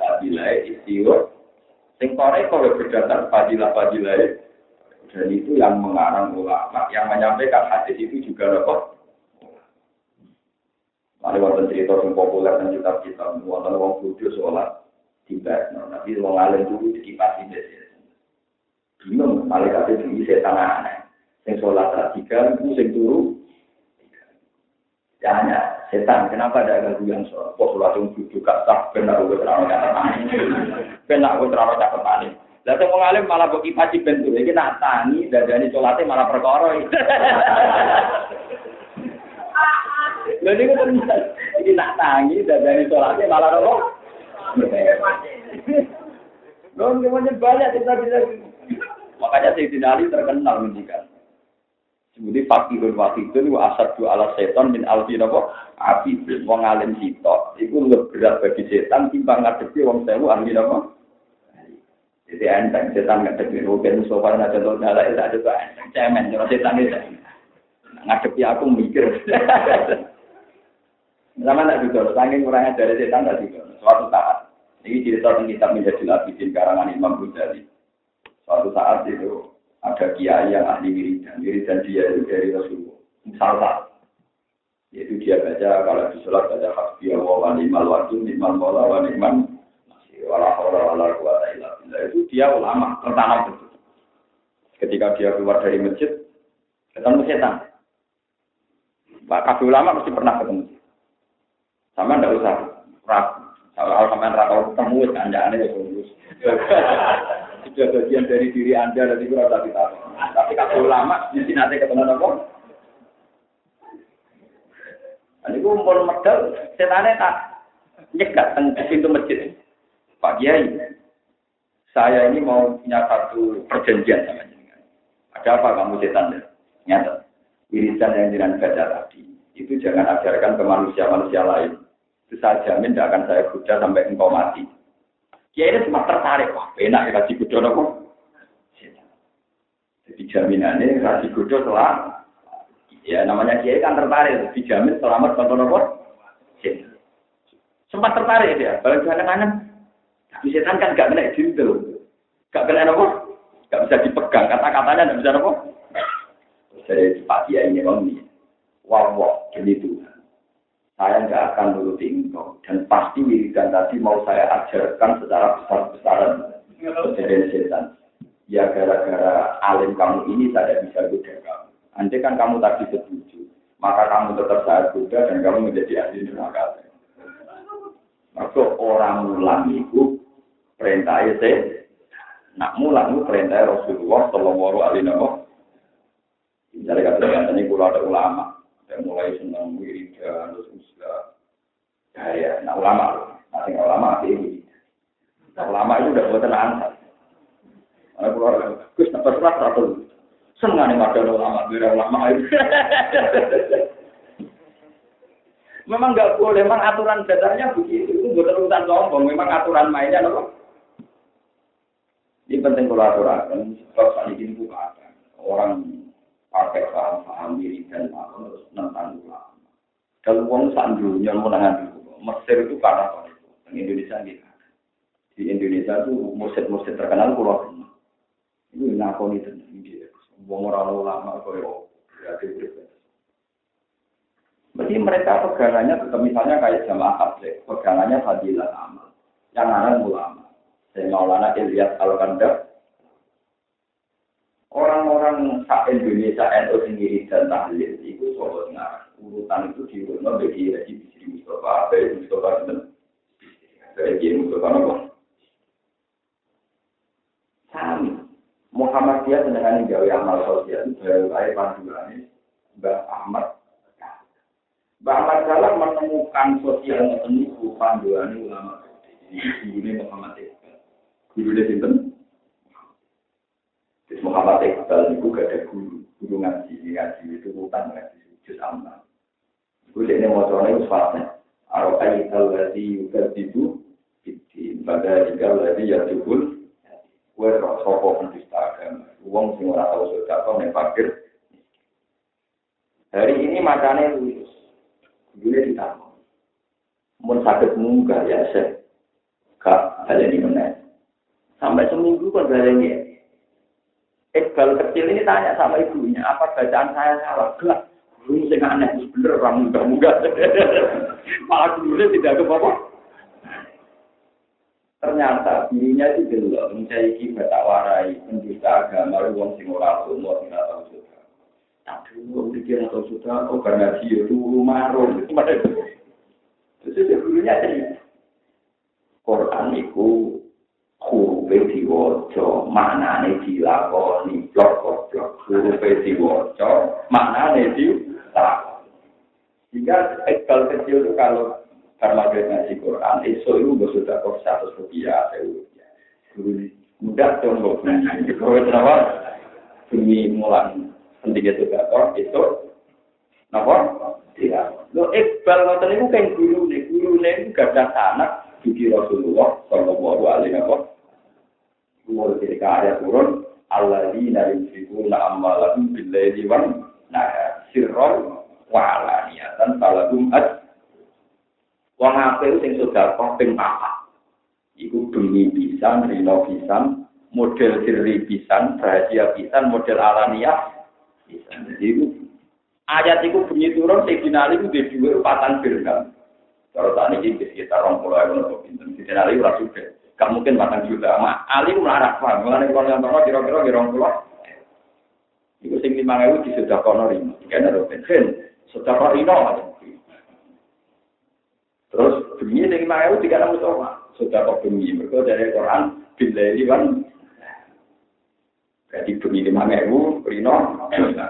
istighfar. Sing toreko berdasar fadilah. Dan itu yang mengarang ulama, yang menyampaikan hadis itu juga dapat. Ada wonten cerita yang populer dan kitab-kitab, wonten wong bodoh sholat tiba, tapi wong alim dulu dikipasi desa. Bingung, malaikat itu setan aneh. Sing sholat radikal, sing turu. Hanya setan, kenapa ada gangguan sholat? Kok sholat yang duduk sah, benar gue terlalu cakep benar gue terlalu cakep ani. Lalu mau ngalim malah bagi pasti bentuk, ini nak tani, dadani sholatnya malah perkoroi. Lalu ini kan ini nak tangi, dadani sholatnya malah apa? Lalu kemudian banyak kita bisa. Makanya Sayyidina Ali terkenal menjikan. Seperti fakihun wakidun wa asadu ala setan min alfi napa abidun wong alim sitok iku luwih berat bagi setan timbang ngadepi wong sewu ahli napa. Jadi enteng setan ngadepi mungkin sofa ana contoh dalek tak ada enteng cemen ora setan itu. Ngadepi aku mikir. Zaman tak juga saking kurangnya dari setan tak juga. Suatu saat ini cerita tentang kitab Minhajul Abidin karangan Imam Ghazali. Suatu saat itu ada kiai yang ahli wiridan dia itu dari Rasulullah. Misalnya, yaitu dia baca kalau di sholat baca hasbiyallahu wa ni'mal wakil, ni'mal maula wa ni'man nasir, wala haula wala quwwata illa billah. Itu dia ulama tertanam betul. Ketika dia keluar dari masjid, ketemu setan. Pak kabeh ulama mesti pernah ketemu. Sama ndak usah ragu. Kalau sampean ra tau ketemu kan andane ya terus. Sudah bagian dari diri Anda dan itu rasa kita. Tapi kalau ulama mesti nanti ketemu apa? Ini gue mau medal, setannya tak nyegat di pintu masjid. Pak Kiai, saya ini mau punya satu perjanjian sama jenengan. Ada apa kamu setan? Nyata, wiridan yang jenengan baca tadi itu jangan ajarkan ke manusia-manusia lain. Itu saya jamin tidak akan saya goda sampai engkau mati. Kiai ini cuma tertarik, wah enak ya kasih kudo nopo. Jadi jaminannya kasih kudo setelah, ya namanya kiai kan tertarik, dijamin selamat contoh nopo. Sempat tertarik dia, balik ke kanan. Tapi setan kan gak kena jintel, gak kena nopo, gak bisa dipegang, kata-katanya gak bisa nopo. Jadi Pak Kiai ini ini, wow, jadi itu. Saya nggak akan nuruti engkau dan pasti wiridan tadi mau saya ajarkan secara besar-besaran dari setan. Ya gara-gara alim kamu ini saya bisa goda kamu. Andai kan kamu tadi setuju, maka kamu tetap saya goda dan kamu menjadi ahli neraka. Maka orang mulang itu perintah itu, nak mulang itu perintah Rasulullah Shallallahu Alaihi Wasallam. Misalnya kata ini kalau ada ulama. Dan mulai senang wiridan, terus uslah. Ya, nah ulama, nanti ulama ini. Nah, ulama itu udah buat tenang. Ada keluar, Gus dapat surat satu. Senang nih ada ulama, biar ulama itu. Memang nggak boleh, memang aturan dasarnya begitu. Itu buat urusan sombong, memang aturan mainnya loh. Ini penting kalau aturan, sebab saat ini bukan orang. Pakai paham diri dan paham terus tentang ulama. Kalau uang sandunya menangan dulu, Mesir itu karena apa itu? Di Indonesia gitu. Di Indonesia itu musik-musik terkenal pulau. Iku ngakoni tenan iki. Wong ora ulama koyo berarti urip. Berarti mereka pegangannya tetap misalnya kayak jamaah tabligh, pegangannya fadilah amal. Yang anak ulama. Saya Maulana Ilyas Al-Kandar. Orang-orang sak Indonesia NU sendiri dan tahlil itu soalnya urutan itu diurutkan bagi Haji Bisri Mustafa, Haji Mustafa dan Haji Mustafa Nabi. Sami Muhammadiyah dengan gawe amal sosial baru air panduannya Mbah Ahmad. Mbah Ahmad Salah menemukan sosial itu panduannya ulama. Ini Muhammadiyah. Guru dia sinten? Muhammad Iqbal itu gak ada guru ngaji itu bukan ngaji juz amal. Itu dia motornya itu fatnya. Arokai al-ladhi yukadibu biti badalika al-ladhi yadubul wera sopo pendusta agama. Uang sing ora tau sedekah nek fakir. Hari ini macane lulus. Gule ditambah. Mun saged munggah ya Syekh. Kak baleni meneh. Sampai seminggu kan baleni. Iqbal kecil ini tanya sama ibunya, apa bacaan saya salah? Enggak, guru sing aneh, bener orang muda-muda. Malah gurunya tidak apa-apa. Ternyata dirinya itu delok mencari batak warai, pendusta agama, wong sing ora umur tidak tahu sudah. Tapi wong pikir atau sudah, oh karena dia itu marung. Terus gurunya cerita, Quran itu huruf diwaca maknane dilakoni blok-blok huruf diwaca maknane dilakoni. Jika Iqbal kecil itu kalau maghrib ngaji Quran esok itu sudah kok 100 rupiah guru mudah dong kok ini kalau kenapa demi mulan penting itu kok itu napa tidak lo Iqbal ngoten niku kan gurune itu gadah anak di Rasulullah sallallahu alaihi wasallam. Umur ketika ayat turun, alladzina yunfiquna amwalahum bil-laili wan nahar sirran wa alaniyatan falahum ajr. Wong apik sing sedekah ping 4. Iku demi pisan, rino pisan, model sirri pisan, rahasia pisan, model alaniyah pisan. Jadi ayat iku bunyi turun sing dinali ku dhewe 4 dirham. Kalau tadi ini sekitar 20.000 atau pinten, di sana lagi ora sudah. Gak mungkin 4 juta. Mak Ali melarat paham. Mulane kalau yang tono kira-kira 20. Iku sing 5.000 disedekahno rino. Dikene ro ben. Sedekah rino. Terus demi sing 5.000 dikene musofa. Sedekah demi mergo dari Quran billahi wan. Jadi demi 5.000 rino.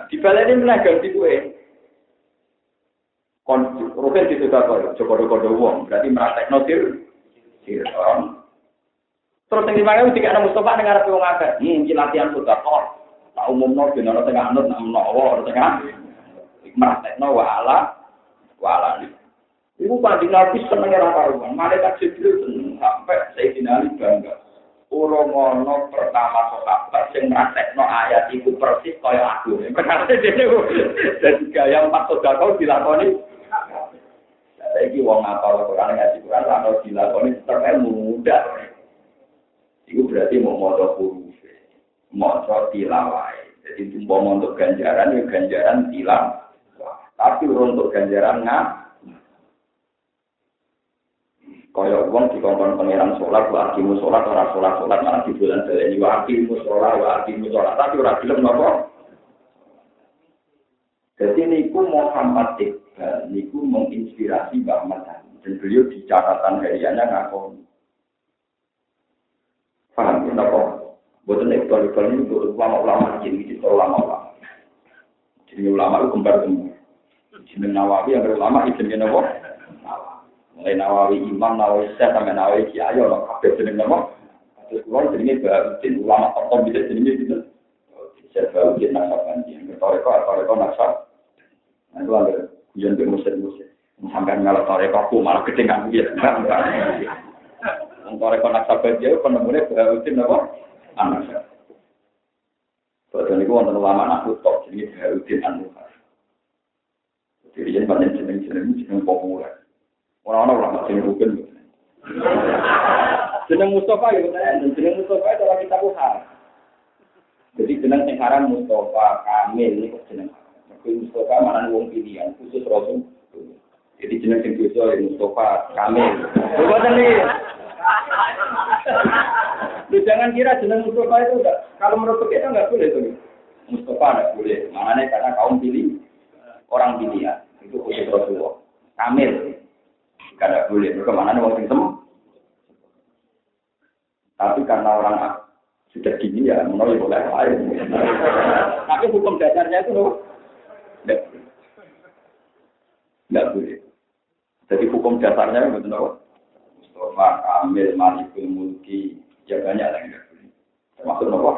Dibaleni meneh ganti kowe. Roken disedekah coba-coba wong. Berarti meratekno sirron. Terus yang dipakai juga ada Mustafa dengar wong akeh. Iki latihan sedekah. Tak umumno ben ana tengah anut nang menawa tengah. Meratekno wala. Ibu Pak Nabi seneng ora karuan. Malaikat Jibril seneng sampai Sayyidina Ali bangga. Ora ngono pertama sahabat sing meratekno ayat iku persis kaya aku. Berarti dene dadi gaya 4 sedekah dilakoni. Saiki wong apal Quran ngaji Quran ora dilakoni terus mudah. Itu berarti mau motor huruf, motor tilawai. Jadi tumpah untuk ganjaran, ya ganjaran tilang. Tapi untuk ganjaran kaya uang di kompon pengiran sholat, wakimu sholat, orang sholat, malah di bulan ini wakimu sholat. Tapi orang bilang apa? Jadi niku Muhammad Iqbal, niku menginspirasi Mbah Ahmad dan beliau di catatan hariannya ngakoni. Paham ya, kenapa? Buatan Iqbal ini untuk ulama-ulama jadi ulama-ulama. Jadi ulama itu kembar-kembar. Jadi Nawawi yang berulama itu jadi apa? Mulai Nawawi Imam, Nawawi Syekh, sampai Nawawi Kiai, orang kabeh jadi apa? Terus keluar jadi baru ulama top bisa jadi gitu. Saya baru jadi nasab yang bertoreko nasab. Nah itu ada hujan bermusik-musik. Sampai ngalor toreko malah gede nggak gitu. Untuk rekonak sahabat jauh penemunya Baharudin apa? Anak saya. Badan itu wonten ulama aku top jadi Baharudin An-Nuhar. Jadi ini banyak jeneng populer. Orang-orang ulama jeneng Ruben. Jeneng Mustafa ya benar. Jeneng Mustafa itu lagi kita buhar. Jadi jeneng sing haram Mustafa Kamil niku jeneng. Mustafa mana wong pilihan khusus Rasul. Jadi jeneng sing dosa Mustafa Kamil. Boten iki. Lu jangan kira jeneng Mustafa itu enggak. Kalau menurut kita enggak boleh itu. Mustafa enggak boleh. Maknanya karena kaum pilih orang pilihan. Itu khusus Rasulullah. Kamil. Enggak boleh. Kemana wong sing temu. Tapi karena orang sudah gini ya, menurut boleh lain. Tapi hukum dasarnya itu enggak boleh. Jadi hukum dasarnya itu benar. Mustafa Kamil Malikul Mulki ya banyak lah enggak boleh. Termasuk apa?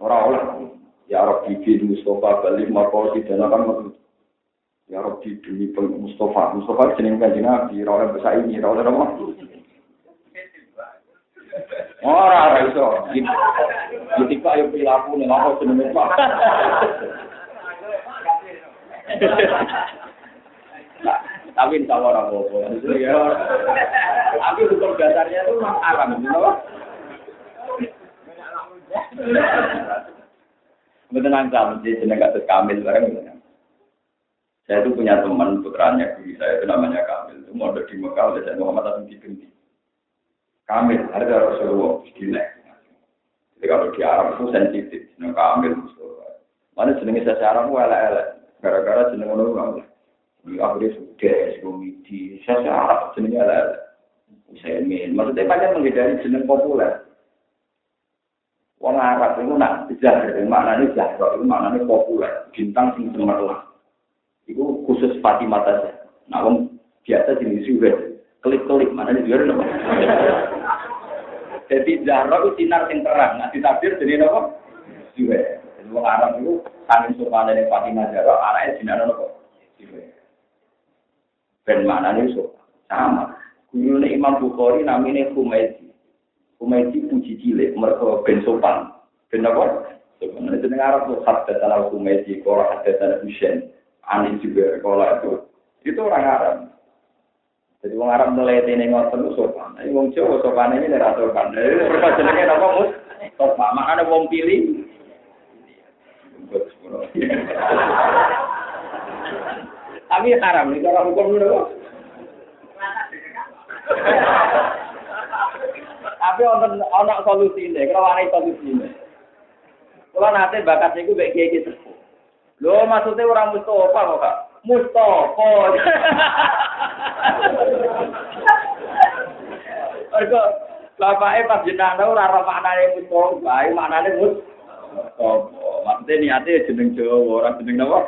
Orang-orang ya Rabbi bin Mustafa balik makosi dan akan ya Rabbi demi Mustafa. Mustafa jeneng kanjeng Nabi, ora bisa ini, ora apa. Ora iso. Iki kok yo pilaku ning apa jenenge Pak. Tapi insya Allah apa-apa. Tapi hukum dasarnya itu memang haram, kenapa? Betul angkam, jadi jeneng kasus Kamil bareng. Saya itu punya teman putranya guru saya itu namanya Kamil. Itu mau di Mekah oleh saya Muhammad Hasan Binti. Kamil ada Rasulullah dilek. Jadi kalau di Arab itu sensitif, jeneng Kamil Mustafa. Mana jenenge saya Arab elek-elek. Gara-gara jeneng ngono. Akhirnya sudah komedi, saya Arab jenengnya lah, saya ingin, maksudnya banyak menghindari jeneng populer. Orang Arab itu nak jahat, maknanya jahat, itu maknanya populer, bintang sing cemerlang. Itu khusus Fatimah saja. Nah, orang biasa jenis juga, klik-klik, maknanya juga ada. Jadi Zahra itu sinar yang terang, nah ditakdir jadi apa? Juga. Jadi orang Arab itu saling sopan dari Fatimah Zahra, arahnya sinar apa? Juga. Ben maknane iso sama. Gurune Imam Bukhari namine Humaydi. Humaydi puji cilik mergo ben sopan. Ben apa? Sebenarnya jeneng Arab tuh hatta salah Humaydi, kalau hatta salah Husain, Ani juga kalau itu orang Arab. Jadi orang Arab melete ning ngoten sopan. Nek wong Jawa sopane ini ora sopan. Mergo jenenge napa Mus? Sopan. Makane wong pilih. Tapi haram nih cara hukum dulu. Tapi ono solusi ini, kalau ada solusi ini. Kalau nanti bakatnya itu baik kayak gitu. Lo maksudnya orang Mustafa kok? Mustafa. Mereka bapaknya pas jenazah orang maknanya Mustafa, maknanya Mustafa. Maksudnya niatnya jeneng Jawa, orang jeneng apa?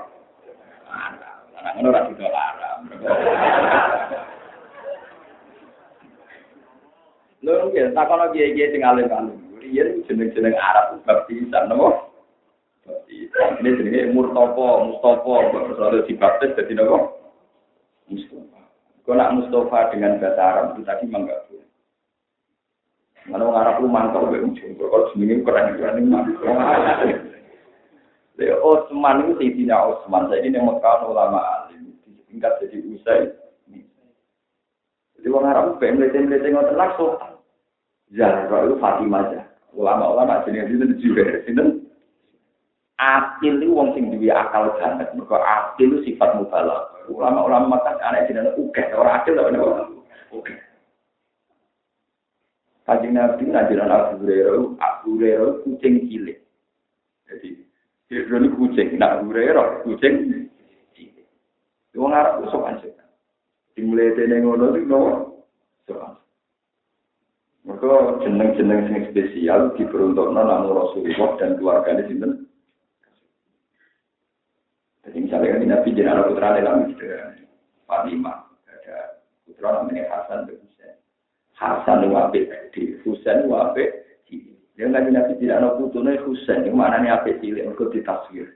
Ngono ora dilarang. Lho nggih, takono kiye-kiye sing alim-alim. Riyen jeneng-jeneng Arab baptisan napa? Baptisan. Ini jenenge Mustafa, terus dibaptis dadi napa? Mustafa. Kok nak Mustafa dengan bahasa Arab itu tadi memang enggak boleh. Mana orang Arab lu mantap be ujung. Kalau jenenge keren-keren mantap. Leo Osman itu Sayyidina Osman. Saya ini yang Mekah ulama alim. Tingkat jadi usai. Jadi orang Arab itu melete-melete ngoten langsung. Zahra itu Fatimah aja. Ulama-ulama jenis itu juga. Akil itu wong sing duwe akal banget. Mergo akil itu sifat mubalagh. Ulama-ulama Mekah ana jenenge ukeh. Ora akil lho napa? Ukeh. Kanjeng Nabi ngajaran Abu Hurairah kucing cilik. Jadi ini kucing, nak Hurairah kucing. Wong Arab itu sopan sih. Dimulai dari ngono itu sopan. Maka jeneng-jeneng sing spesial diperuntukkan namun Rasulullah dan keluarganya sinten. Jadi misalnya kan Nabi jenazah putra dalam istri Fatimah, ada putra namanya Hasan dan Husain. Hasan wabe di Husain wabe. Dia nggak Nabi tidak ada putune Husain, yang mana nih apa cilik untuk ditaswir.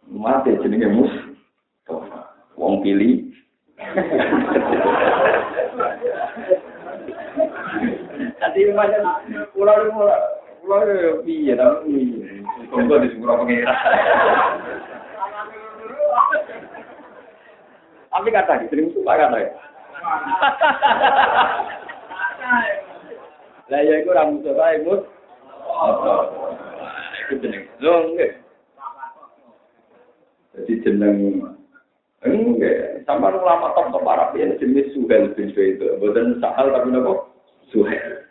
Mati jenenge mus, wong pilih. Tadi macam pulau piye tapi tunggu di sebuah pengira. Tapi kata gitu, ini suka kata ya. Lah ya iku ra musuh wae, Mus. Itu jeneng. Lho nggih. Jadi jeneng enggak, sampai ulama top Arab ya jenis Suhail bin Suhail itu, bukan Sahal tapi nopo Suhail.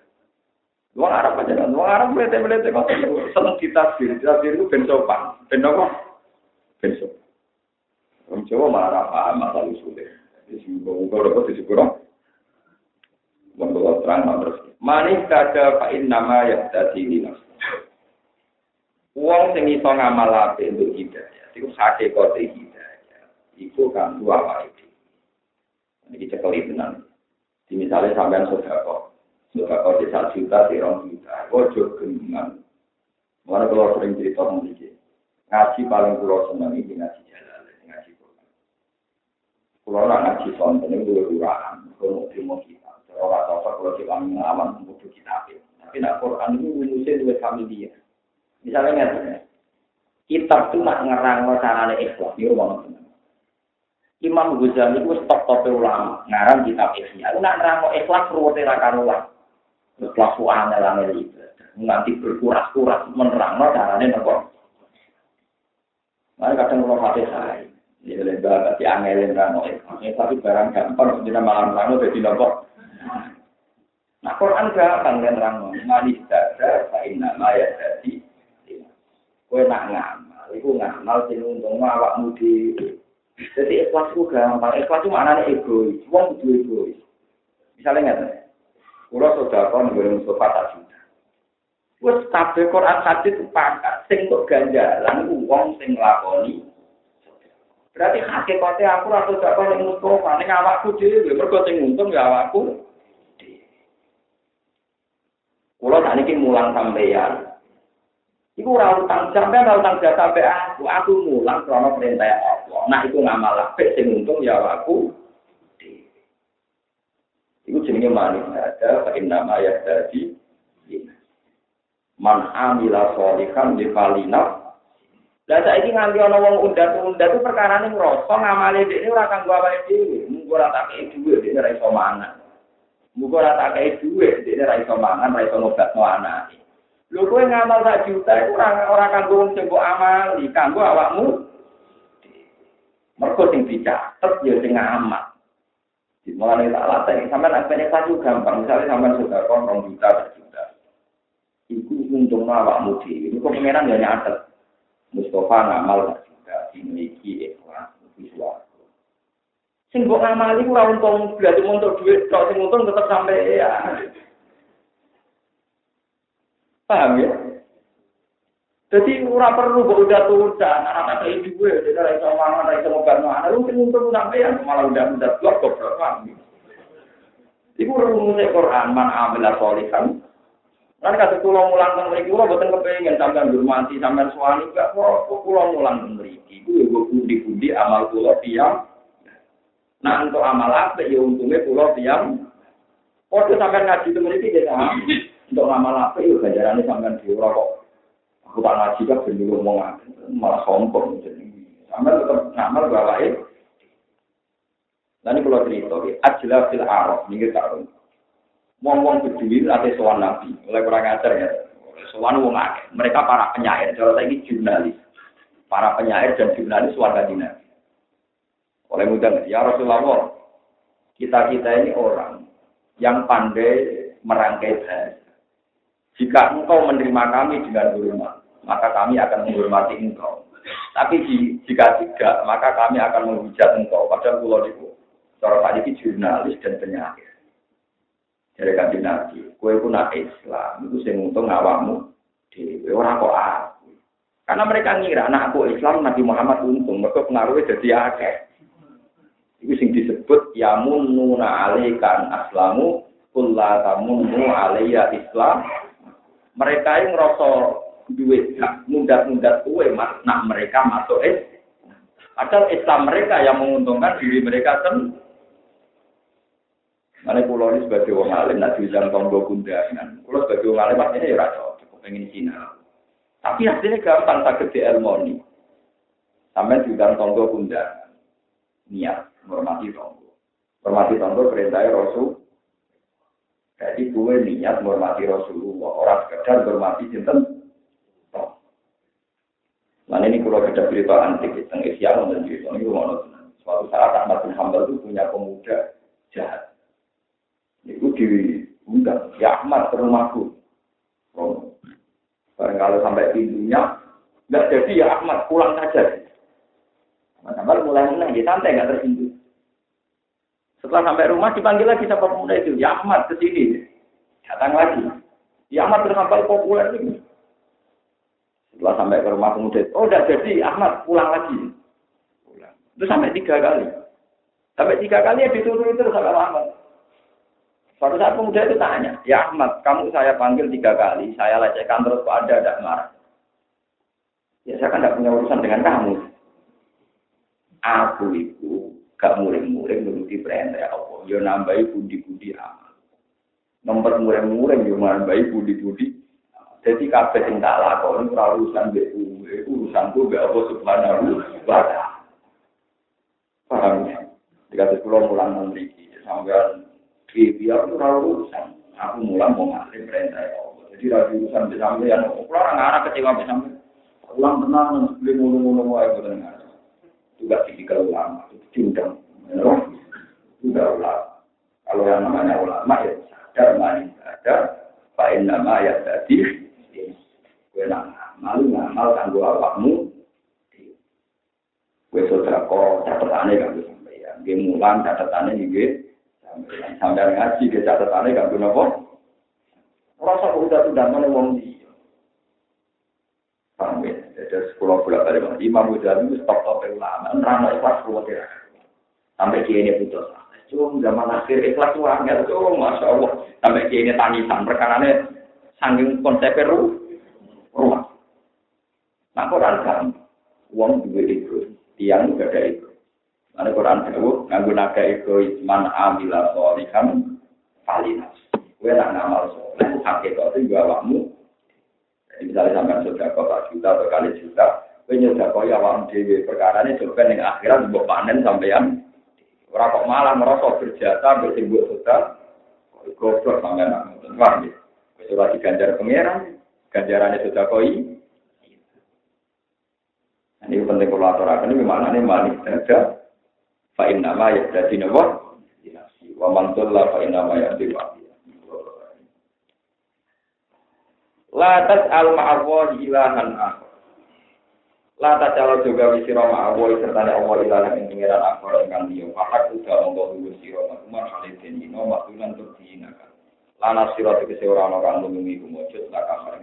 Wong Arab aja kan, wong Arab melete kok seneng ditafsir itu ben sopan, ben nopo, ben sopan. Wong Jawa malah paham masalah usulnya. Jadi muga-muga dapat disepuro. Wong terang terus. Manis kada fa innama yahtadi linas. Wong sing iso ngamal apik untuk hidayah, iku hakikate hidayah. Iku kan dua apa itu. Ini cekali tenan. Misalnya sampean sodako di 1 juta, di 2 juta. Ojo geningan. Mana kalau sering cerita mungkin. Ngaji paling pulau senang ini ngaji jalan, ngaji Quran. Pulau ngaji sonten itu dua-duaan. Kalau mau kita, orang tahu kalau kita mengaman butuh kitab. Tapi nak Quran itu rumusnya dua familia. Misalnya kitab itu nak ngerang caranya ikhlas. Ini rumah teman. Imam Ghazali itu top ulama, ngarang kitab Ihya. Nak nerangno ikhlas ruwete ra karuan. Ikhlas wae angel iki. Nganti berkuras-kuras menerangno carane napa. Mari kadang kula Fatihah. Ya lebar tapi angel nerangno ikhlas. Tapi barang gampang dina malam nerangno dadi napa. Nah Quran gampang nerangno. Manis dada fa inna ma yadati. Kowe nak ngamal, iku ngamal sing untungno awakmu dhewe. Jadi ikhlas itu gampang. Ikhlas itu maknanya egois. Wong kudu egois. Misalnya nggak, kalau saudara nggak Mustafa tak juta. Wes kabeh Quran hadis sepakat. Sing untuk ganjaran wong sing nglakoni. Berarti hakikate aku ora saudara ning Mustafa, ning awakku dhewe. Mergo sing untung ya awakku. Kulo sakniki mulang sampeyan. Iku ora utang sampeyan, ora utang jasa sampe aku mulang krana perintah Allah. Nah iku ngamal apik sing untung ya aku. Iku jenenge manis ada fa inna ma yahtadi. Man amila sholihan li falina. Lah saiki nganti ana wong undat-undat itu perkarane ngrasa ngamale dhekne ora kanggo awake dhewe. Munggo ora tak kei dhuwit dhekne ora iso mangan. Munggo ora tak kei dhuwit dhekne ora iso mangan, ora iso ngobatno anake. Lho kowe ngamal 1 juta itu ora kanggo wong sing mbok amali, kanggo awakmu. Mergo sing dicatet ya sing ngamal. Dimulane tak latih, sampean akene satu gampang, misalnya sampean sudah 2 juta, 1 juta. Iku untung awakmu dhewe. Iku pengenan ya nyatet. Mustafa ngamal 1 juta, dimiliki ikhlas visual. Sing mbok ngamali ora untung berarti untuk duit, tok sing untung tetep sampai ya. Paham ya? Jadi ora perlu kok udah anak-anak kayak gue, dia iso mangan, iso ngobatno anak, lu sing untung sampean malah udah blok kok paham. Iku rumusé Quran man amila sholihan. Lan kata kula mulang teng mriki kula boten kepengin sampean hormati sampean suwani gak kok kula mulang teng mriki. Iku yo pundi-pundi amal kula tiyang. Nah untuk amal apik ya untunge kula tiyang. Padha sampean ngaji teng mriki ya. Untuk amal apik yo ganjarane sampean dhewe ora kok. Aku tak ngaji kan ben ngomong malah sombong jadi. Sampeyan tetep ngamal bawae. Lan kula cerita iki ajla fil arab niki tak. Wong-wong beduin ate sowan nabi, oleh kurang ajar ya. Sowan wong akeh. Mereka para penyair, cara saiki jurnalis. Para penyair dan jurnalis warga Nabi. Oleh mudah ya Rasulullah. Kita ini orang yang pandai merangkai bahasa. Jika engkau menerima kami dengan hormat, maka kami akan menghormati engkau. Tapi jika tidak, maka kami akan menghujat engkau. Padahal kula niku cara tadi jurnalis dan penyair. Dari kanjeng Nabi, kowe ku nak Islam, itu sing untung awakmu dhewe ora kok aku. Karena mereka ngira anak aku Islam Nabi Muhammad untung, mergo pengaruhnya dadi akeh. Iku sing disebut yamununa alaikan aslamu kulla tamunnu alayya Islam. Mereka yang ngerasa duit mundat-mundat kue nak mereka masuk padahal Islam mereka yang menguntungkan diri mereka sendiri. Mana pulau ini sebagai orang alim nak dibilang tonggo kundangan. Pulau sebagai orang alim artinya ya rasa cukup pengen Cina. Tapi hasilnya gampang sakit di Elmoni. Sampai dibilang tonggo kundangan. Niat menghormati tonggo. Menghormati tonggo perintahnya Rasul. Jadi gue niat menghormati Rasulullah, orang sekedar menghormati sinten. Nah ini kalau ada cerita antik tentang Isya dan cerita ini suatu saat Ahmad bin Hanbal itu punya pemuda jahat. Itu diundang, ya Ahmad ke rumahku. Kalau sampai pintunya, nggak jadi ya Ahmad pulang saja. Ahmad mulai menang, dia santai nggak tersinggung. Setelah sampai rumah dipanggil lagi sama pemuda itu, ya Ahmad ke sini. Datang lagi. Ya Ahmad tersampai populer itu. Setelah sampai ke rumah pemuda itu, oh udah jadi Ahmad pulang lagi. Pulang. Itu sampai 3 kali. Sampai 3 kali ya dituruti terus sama Ahmad. Suatu saat pemuda itu tanya, ya Ahmad, kamu saya panggil 3 kali, saya lecehkan terus kok Anda tidak marah. Ya saya kan tidak punya urusan dengan kamu. Aku itu gak muring-muring menuruti perintah Allah. Ya nambahi budi-budi amal. Nomor muring-muring ya nambahi budi-budi. Jadi kabeh sing tak lakoni ora urusan mbek kuwe, urusanku mbek Allah Subhanahu wa taala. Paham ya? Dikasih kula mulang mriki sampean biar ora urusan. Aku mulang mau ngalih perintah Allah. Jadi ra urusan mbek sampean. Kula ora ngarep kecewa mbek sampean. Ulang tenang sebelum ngono-ngono wae boten ngarep. Juga tipikal ulama, itu diundang. Juga ulama. Kalau yang namanya ulama ya sadar mani sadar, fa'in nama ya tadi. Gue ngamal kanggo awakmu. Gue sedekah catatannya kanggo sampeyan. Gue mulang catatannya juga sampeyan ngaji ke catatannya kanggo napa? Rasa udah mana wong iki. Paham ya? Jadi sekolah bolak-balik Imam Ghazali itu stop ulama, ramai ikhlas keluar sampai dia ini putus. Cuma zaman akhir ikhlas warga itu, masya Allah, sampai dia ini tangisan perkaranya sangking konsepnya ruang. Nah Quran kan, uang juga ego, tiang juga ada ego. Mana Quran itu nganggo naga ego man amila sholihan falinas. Gue nak ngamal soleh, hakikat itu juga awakmu. Misalnya sampai sudah kota juta atau kali juta, penyudah kau ya wang dewi perkara ini coba yang akhirat buat panen sampean. Orang kok malah merosot berjata bersimbol sudah, goblok sampean tenang. Sudah diganjar pangeran, ganjarannya sudah koi. Ini penting kalau aturakan ini mana nih manis saja. Fa'in nama ya jadi nawa, wa mantulah fa'in nama ya diwakil. La tas'al ma'allahi ilahan akhar. La tas'al juga wisira ma'allahi serta Allah ilahan yang pengiran akhar ingkang liya. Fakat udah monggo luwih sira makmur halidin ino maktunan tur dihinakan. La nasira tegese ora ana kang nulungi kumujud la kamar